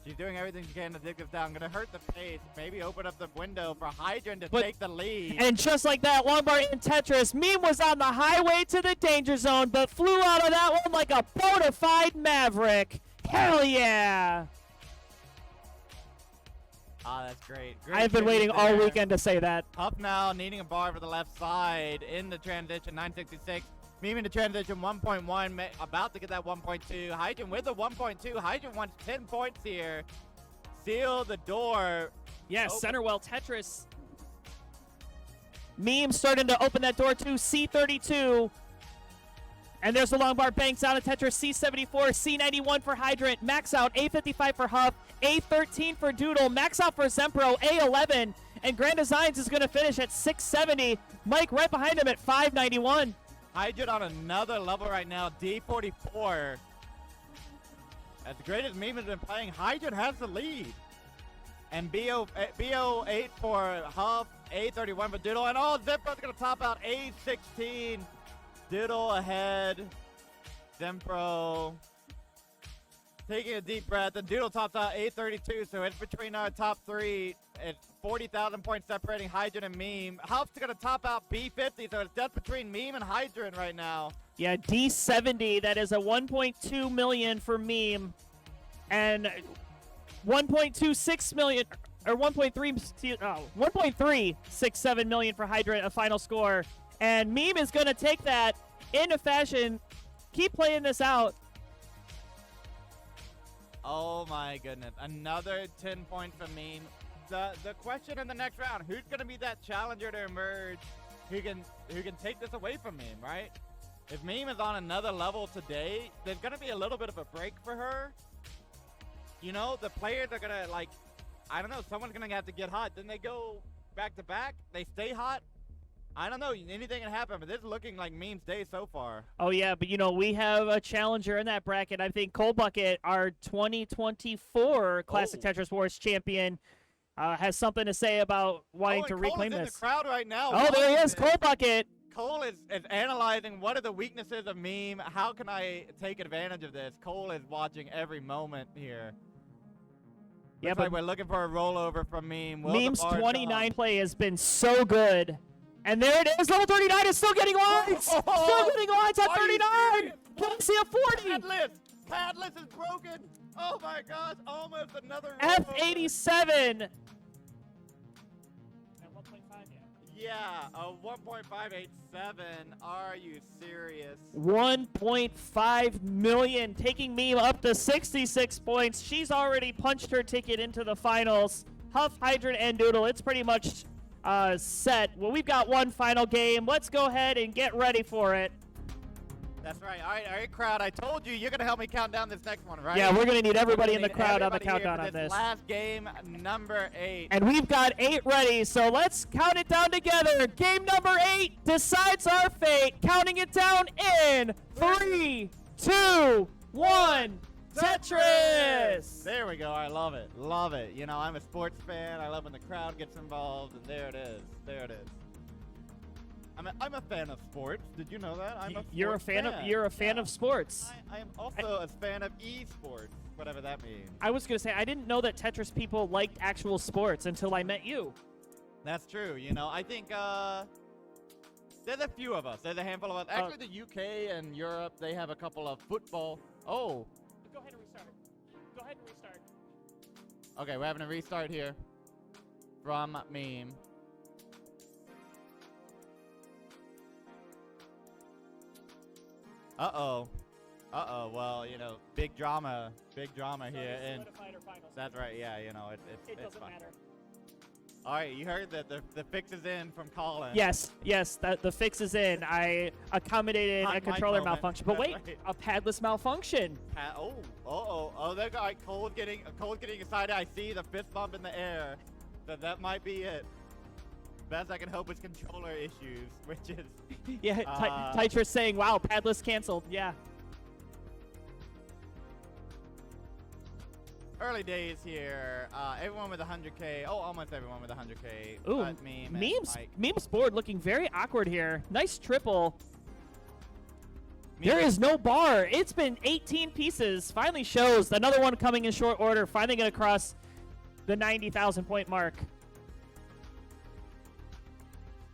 S1: She's doing everything she can to dig this down. Gonna hurt the pace. Maybe open up the window for Hydrant to take the lead.
S2: And just like that, long bar in Tetris, Meme was on the highway to the danger zone, but flew out of that one like a bona fide maverick. Hell yeah!
S1: Ah, that's great.
S2: I've been waiting all weekend to say that.
S1: Up now, needing a bar for the left side in the transition, 966. Meme into transition 1.1, about to get that 1.2. Hydrant with the 1.2. Hydrant wants 10 points here. Seal the door.
S2: Yes, center well Tetris. Meme starting to open that door to C32. And there's the long bar, banks out of Tetris. C74, C91 for Hydrant. Max out, A55 for Huff. A13 for Doodle. Max out for Zempro, A11. And GrandDesigns is going to finish at 670. Mike right behind him at 591.
S1: Hydrant on another level right now, D44. As great as Meme has been playing, Hydrant has the lead. And BO8 for Huff, A31 for Doodle, and Zempro's going to top out A16. Doodle ahead. Zempro taking a deep breath, and Doodle tops out A32, so it's between our top 3 it's 40,000 points separating Hydrant and Meme. Huff's gonna top out B50, so it's just between Meme and Hydrant right now.
S2: Yeah, D70. That is a 1.2 million for Meme, and 1.26 million or 1.367 million for Hydrant. A final score, and Meme is gonna take that into fashion. Keep playing this out.
S1: Oh my goodness, another 10 points for Meme. The question in the next round, who's gonna be that challenger to emerge who can take this away from Meme, right? If Meme is on another level today, there's gonna be a little bit of a break for her. You know, the players are gonna, like, I don't know, someone's gonna have to get hot. Then they go back to back, they stay hot. I don't know, anything can happen, but this is looking like Meme's day so far.
S2: Oh, yeah, but, you know, we have a challenger in that bracket. I think Cold Bucket, our 2024 Classic Tetris Wars champion, has something to say about wanting to reclaim
S1: Cole's
S2: this.
S1: in the crowd right now.
S2: Oh, there he is, Cold Bucket.
S1: Cole is analyzing what are the weaknesses of Meme. How can I take advantage of this? Cole is watching every moment here.
S2: Yeah,
S1: Looks
S2: but
S1: like we're looking for a rollover from Meme. Will
S2: Meme's
S1: the bar
S2: 29 play has been so good. And there it is. Level 39 is still getting lines. Still getting lines at 39. Can I see a 40?
S1: Padless is broken. Oh my gosh, almost another
S2: F87.
S1: Yeah, a 1.587. Are you serious?
S2: 1.5 million, taking Meme up to 66 points. She's already punched her ticket into the finals. Huff, Hydrant, and Doodle. It's pretty much set. Well, we've got one final game. Let's go ahead and get ready for it.
S1: That's right. All right, crowd. I told you you're gonna help me count down this next one, right?
S2: Yeah, we're gonna need everybody in the crowd on the countdown on this.
S1: Last game, number 8.
S2: And we've got 8 ready, so let's count it down together. Game number 8 decides our fate. Counting it down in 3, 2, 1. Tetris!
S1: There we go. I love it. Love it. You know, I'm a sports fan. I love when the crowd gets involved, and there it is. There it is. I'm a fan of sports. Did you know that?
S2: You're a fan of sports.
S1: I am also a fan of esports, whatever that means.
S2: I was gonna say I didn't know that Tetris people liked actual sports until I met you.
S1: That's true. You know, I think there's a few of us. There's a handful of us. Actually, the UK and Europe, they have a couple of football. Oh.
S2: Go ahead and restart. Go ahead and restart.
S1: Okay, we're having a restart here from Meme. Uh-oh. Well, you know, big drama here. And that's right, yeah, you know,
S2: it doesn't matter.
S1: All right, you heard that the fix is in from Colin.
S2: Yes, the fix is in. I accommodated a controller malfunction. But wait, right. A padless malfunction.
S1: Oh, there go. Cole's getting excited. I see the fist bump in the air. That might be it. Best I can hope is controller issues, which is...
S2: Yeah, Tetris saying, wow, padless canceled. Yeah.
S1: Early days here. Everyone with 100K. Oh, almost everyone with 100K.
S2: Ooh, Meme's board looking very awkward here. Nice triple. There is no bar. It's been 18 pieces. Finally shows. Another one coming in short order. Finally going to cross the 90,000 point mark.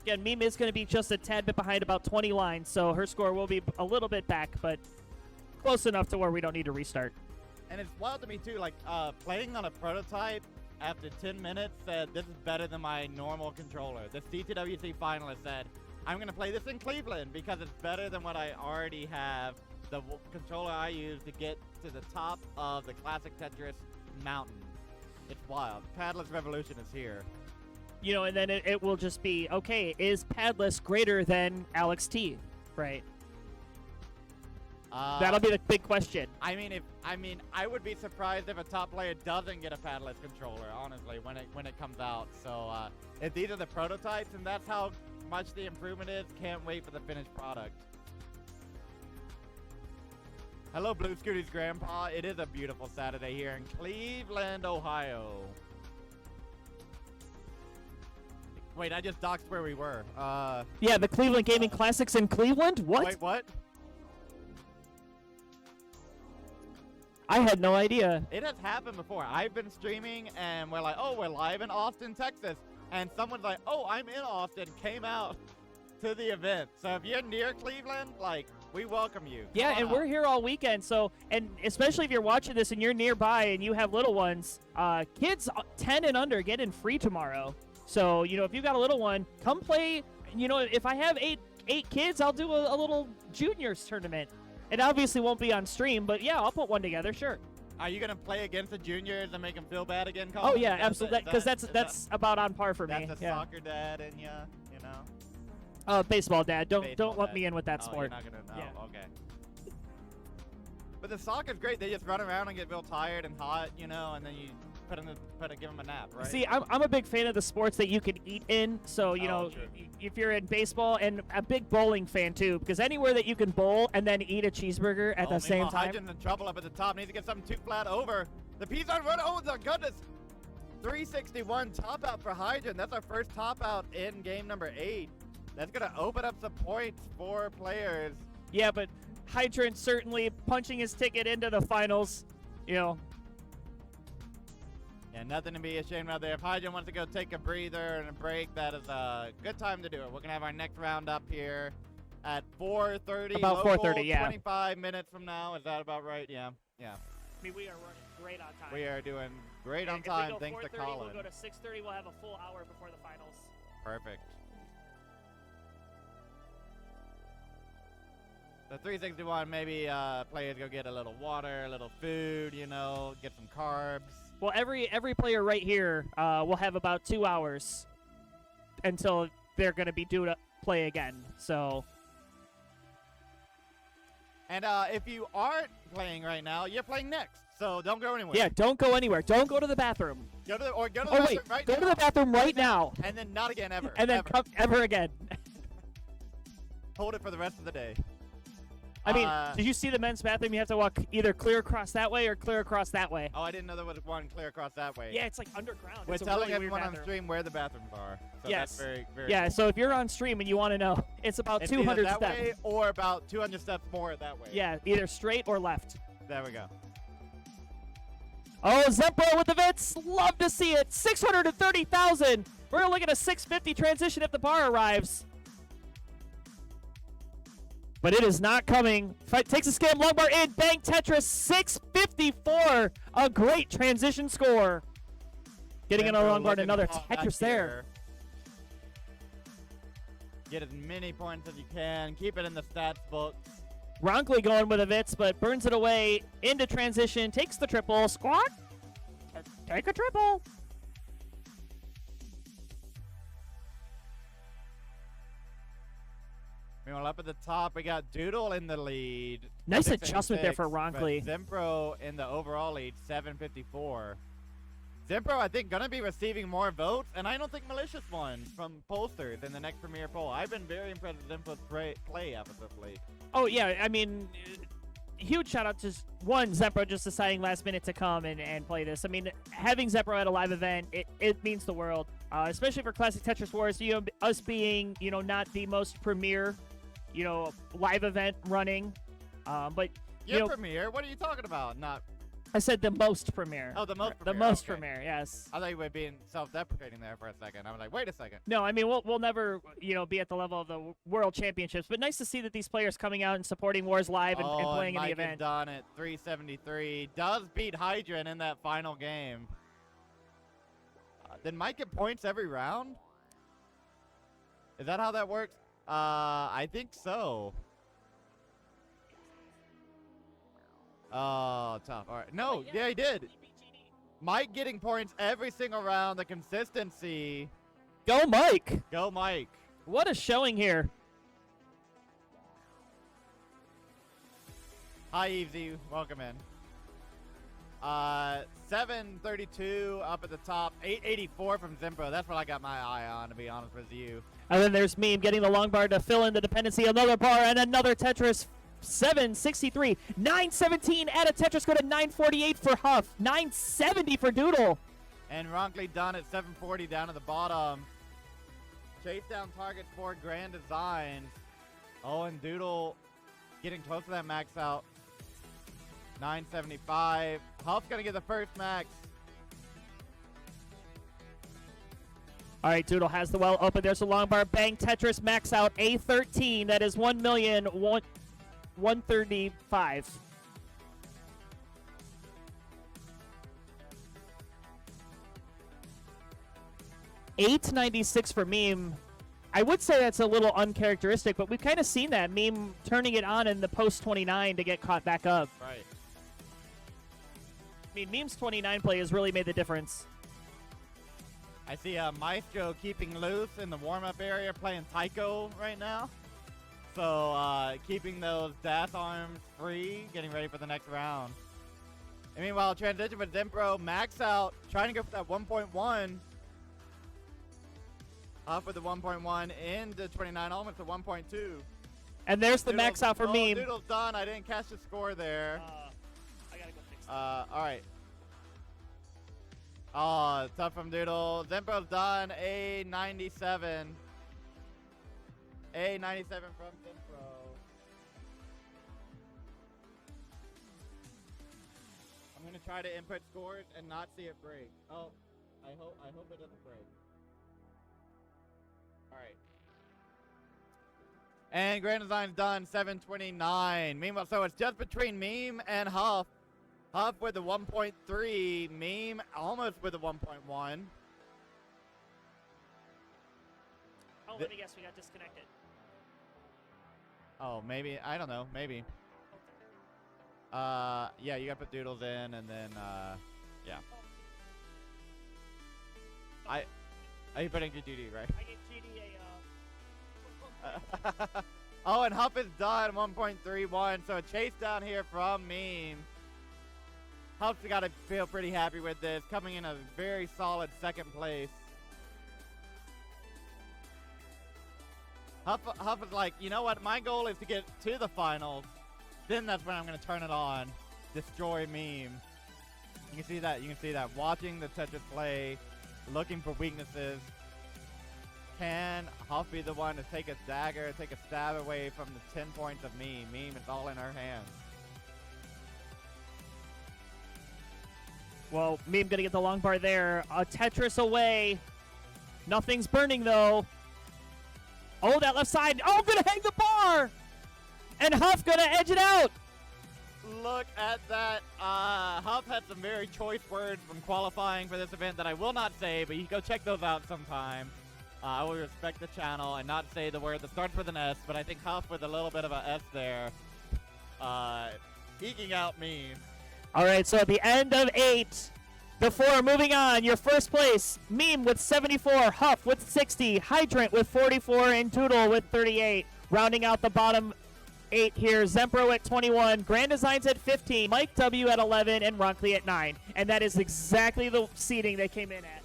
S2: Again, Meme is going to be just a tad bit behind, about 20 lines, so her score will be a little bit back, but close enough to where we don't need to restart.
S1: And it's wild to me, too, like, playing on a prototype after 10 minutes said, this is better than my normal controller. The CTWC finalist said, I'm going to play this in Cleveland because it's better than what I already have, the controller I use to get to the top of the Classic Tetris mountain. It's wild. Padless Revolution is here.
S2: You know, and then it will just be, okay, is Padless greater than Alex T, right? That'll be the big question.
S1: I mean, I would be surprised if a top player doesn't get a Padless controller, honestly, when it comes out. So if these are the prototypes and that's how much the improvement is, can't wait for the finished product. Hello, Blue Scooty's grandpa. It is a beautiful Saturday here in Cleveland, Ohio. Wait, I just doxed where we were.
S2: Yeah, the Cleveland Gaming Classics in Cleveland? What?
S1: Wait, what?
S2: I had no idea.
S1: It has happened before. I've been streaming, and we're like, oh, we're live in Austin, Texas. And someone's like, oh, I'm in Austin, came out to the event. So if you're near Cleveland, like, we welcome you.
S2: Yeah, and we're here all weekend. So, and especially if you're watching this and you're nearby and you have little ones, kids 10 and under get in free tomorrow. So, you know, if you've got a little one, come play. You know, if I have eight kids, I'll do a little juniors tournament. It obviously won't be on stream, but yeah, I'll put one together, sure.
S1: Are you gonna play against the juniors and make them feel bad again, Colin?
S2: Oh yeah, absolutely. Because that's about on par for me.
S1: That's a soccer dad in ya, you know.
S2: Baseball dad. Don't
S1: Baseball
S2: let
S1: dad.
S2: me in with that
S1: Oh,
S2: sport.
S1: you're not gonna.
S2: Yeah.
S1: Oh, okay. But the soccer's great. They just run around and get real tired and hot, you know, and then you give them a nap, right?
S2: See, I'm a big fan of the sports that you can eat in. So, you know,
S1: sure.
S2: if you're in baseball, and a big bowling fan too, because anywhere that you can bowl and then eat a cheeseburger at the same time.
S1: Hydrant's in trouble up at the top. Needs to get something too flat over. The P's aren't running. Oh, my goodness. 361 top out for Hydrant. That's our first top out in game number 8. That's going to open up some points for players.
S2: Yeah, but Hydrant certainly punching his ticket into the finals, you know.
S1: Yeah, nothing to be ashamed of there. If Hydrant wants to go take a breather and a break, that is a good time to do it. We're going to have our next round up here at 4:30.
S2: About
S1: local,
S2: 4:30, yeah.
S1: 25 minutes from now. Is that about right? Yeah. Yeah.
S2: I mean, we are running great on time.
S1: We are doing great on
S2: If we
S1: time,
S2: go
S1: thanks to
S2: 4:30,
S1: Colin.
S2: We'll go to 6:30. We'll have a full hour before the finals.
S1: Perfect. The 361, maybe players go get a little water, a little food, you know, get some carbs.
S2: Well, every player right here will have about 2 hours until they're going to be due to play again. So.
S1: And if you aren't playing right now, you're playing next. So don't go anywhere.
S2: Yeah, don't go anywhere. Don't go to the bathroom.
S1: Go to the
S2: Oh
S1: bathroom
S2: wait,
S1: right
S2: go
S1: now.
S2: to the bathroom right now.
S1: And then not again ever.
S2: And then
S1: ever.
S2: come ever again.
S1: Hold it for the rest of the day.
S2: I mean, did you see the men's bathroom? You have to walk either clear across that way or clear across that way.
S1: Oh, I didn't know there was one clear across that way.
S2: Yeah, it's like underground.
S1: We're
S2: It's a
S1: telling
S2: really weird
S1: everyone on
S2: bathroom.
S1: stream where the bathrooms are. So
S2: Yes.
S1: that's very, very
S2: Yeah,
S1: cool.
S2: so if you're on stream and you want to know, it's about
S1: It's
S2: 200
S1: either that
S2: steps.
S1: way or about 200 steps more that way.
S2: Yeah, either straight or left.
S1: There we go.
S2: Oh, Zempro with the Vits. Love to see it. 630,000. We're going to look at a 650 transition if the bar arrives. But it is not coming. Fight takes a scam. Long bar in. Bang Tetris. 654. A great transition score. Getting in a long bar and another Tetris there.
S1: Get as many points as you can. Keep it in the stats books.
S2: Ronkley going with a Vits, but burns it away into transition. Takes the triple. Squat. Take a triple.
S1: Meanwhile, up at the top, we got Doodle in the lead.
S2: Nice
S1: 686,
S2: adjustment there for
S1: but
S2: Ronkley.
S1: Zempro in the overall lead, 754. Zempro, I think, going to be receiving more votes, and I don't think malicious ones from pollsters in the next Premier poll. I've been very impressed with Zempro's play as of late.
S2: Oh, yeah. I mean, huge shout out to Zempro just deciding last minute to come and play this. I mean, having Zempro at a live event, it means the world, especially for Classic Tetris Wars. You know, us being, you know, not the most premier, you know, live event running, but you know,
S1: Premier? What are you talking about? Not.
S2: I said the most premier.
S1: Oh, the most
S2: The
S1: premier.
S2: most
S1: okay.
S2: premier, yes.
S1: I thought you were being self-deprecating there for a second. I was like, wait a second.
S2: No, I mean we'll never, you know, be at the level of the World Championships, but nice to see that these players coming out and supporting Wars live and playing in the
S1: Mike
S2: event.
S1: is done at 373. Does beat Hydrant in that final game. Did Mike get points every round? Is that how that works? I think so. Oh, tough. All right. No, yeah, he did. Mike getting points every single round. The consistency.
S2: Go, Mike!
S1: Go, Mike.
S2: What a showing here.
S1: Hi, Evesy. Welcome in. 732 up at the top. 884 from Zempro. That's what I got my eye on, to be honest with you.
S2: And then there's Meme getting the long bar to fill in the dependency. Another bar and another Tetris. 763. 917 at a Tetris. Go to 948 for Huff. 970 for Doodle.
S1: And Ronkley done at 740 down at the bottom. Chase down targets for GrandDesigns. Oh, and Doodle getting close to that max out. 975. Huff's gonna get the first max.
S2: All right, Doodle has the well open. There's a long bar. Bang, Tetris max out A13. That is 1,135,000. 896 for Meme. I would say that's a little uncharacteristic, but we've kind of seen that. Meme turning it on in the post 29 to get caught back up.
S1: Right.
S2: I mean, Meme's 29 play has really made the difference.
S1: I see Maestro keeping loose in the warm-up area, playing Taiko right now. So keeping those dash arms free, getting ready for the next round. And meanwhile, transition with Zempro, max out, trying to go for that 1.1. Up with the 1.1 into 29, almost to 1.2.
S2: And there's the max out for Meme.
S1: Doodle's done. I didn't catch the score there.
S2: I gotta go fix that.
S1: All right. Oh, tough from Doodle. Zempro's done. A97. A97 from Zempro. I'm gonna try to input scores and not see it break. Oh, I hope it doesn't break. All right. And GrandDesigns done, 729. Meanwhile, so it's just between Meme and Huff. Huff with the 1.3, Meme almost with the 1.1.
S2: Oh, let me guess, we got disconnected.
S1: Oh, maybe, I don't know, maybe. Yeah, you gotta put Doodles in, and then, yeah. Are you putting GD, right?
S2: I gave GD
S1: Oh, and Huff is done, 1.31. So a chase down here from Meme. Huff's got to feel pretty happy with this, coming in a very solid second place. Huff is like, you know what? My goal is to get to the finals. Then that's when I'm going to turn it on, destroy Meme. You can see that. You can see that. Watching the Tetris play, looking for weaknesses. Can Huff be the one to take a dagger, take a stab away from the 10 points of Meme? Meme is all in her hands.
S2: Well, Meme gonna get the long bar there. A Tetris away. Nothing's burning though. Oh, that left side. Oh, gonna hang the bar. And Huff gonna edge it out.
S1: Look at that. Huff had some very choice words from qualifying for this event that I will not say, but you can go check those out sometime. I will respect the channel and not say the word that starts with an S, but I think Huff with a little bit of an S there, eking out Meme.
S2: All right, so at the end of 8, the 4 moving on. Your first place, Meme with 74, Huff with 60, Hydrant with 44, and Doodle with 38. Rounding out the bottom 8 here, Zempro at 21, GrandDesigns at 15, Mike W at 11, and Ronkley at 9. And that is exactly the seeding they came in at.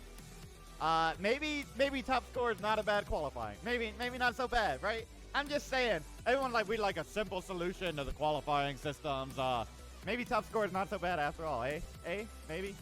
S1: Maybe top score is not a bad qualifying. Maybe not so bad, right? I'm just saying. Everyone's like, we like a simple solution to the qualifying systems. Maybe top score is not so bad after all, eh? Maybe?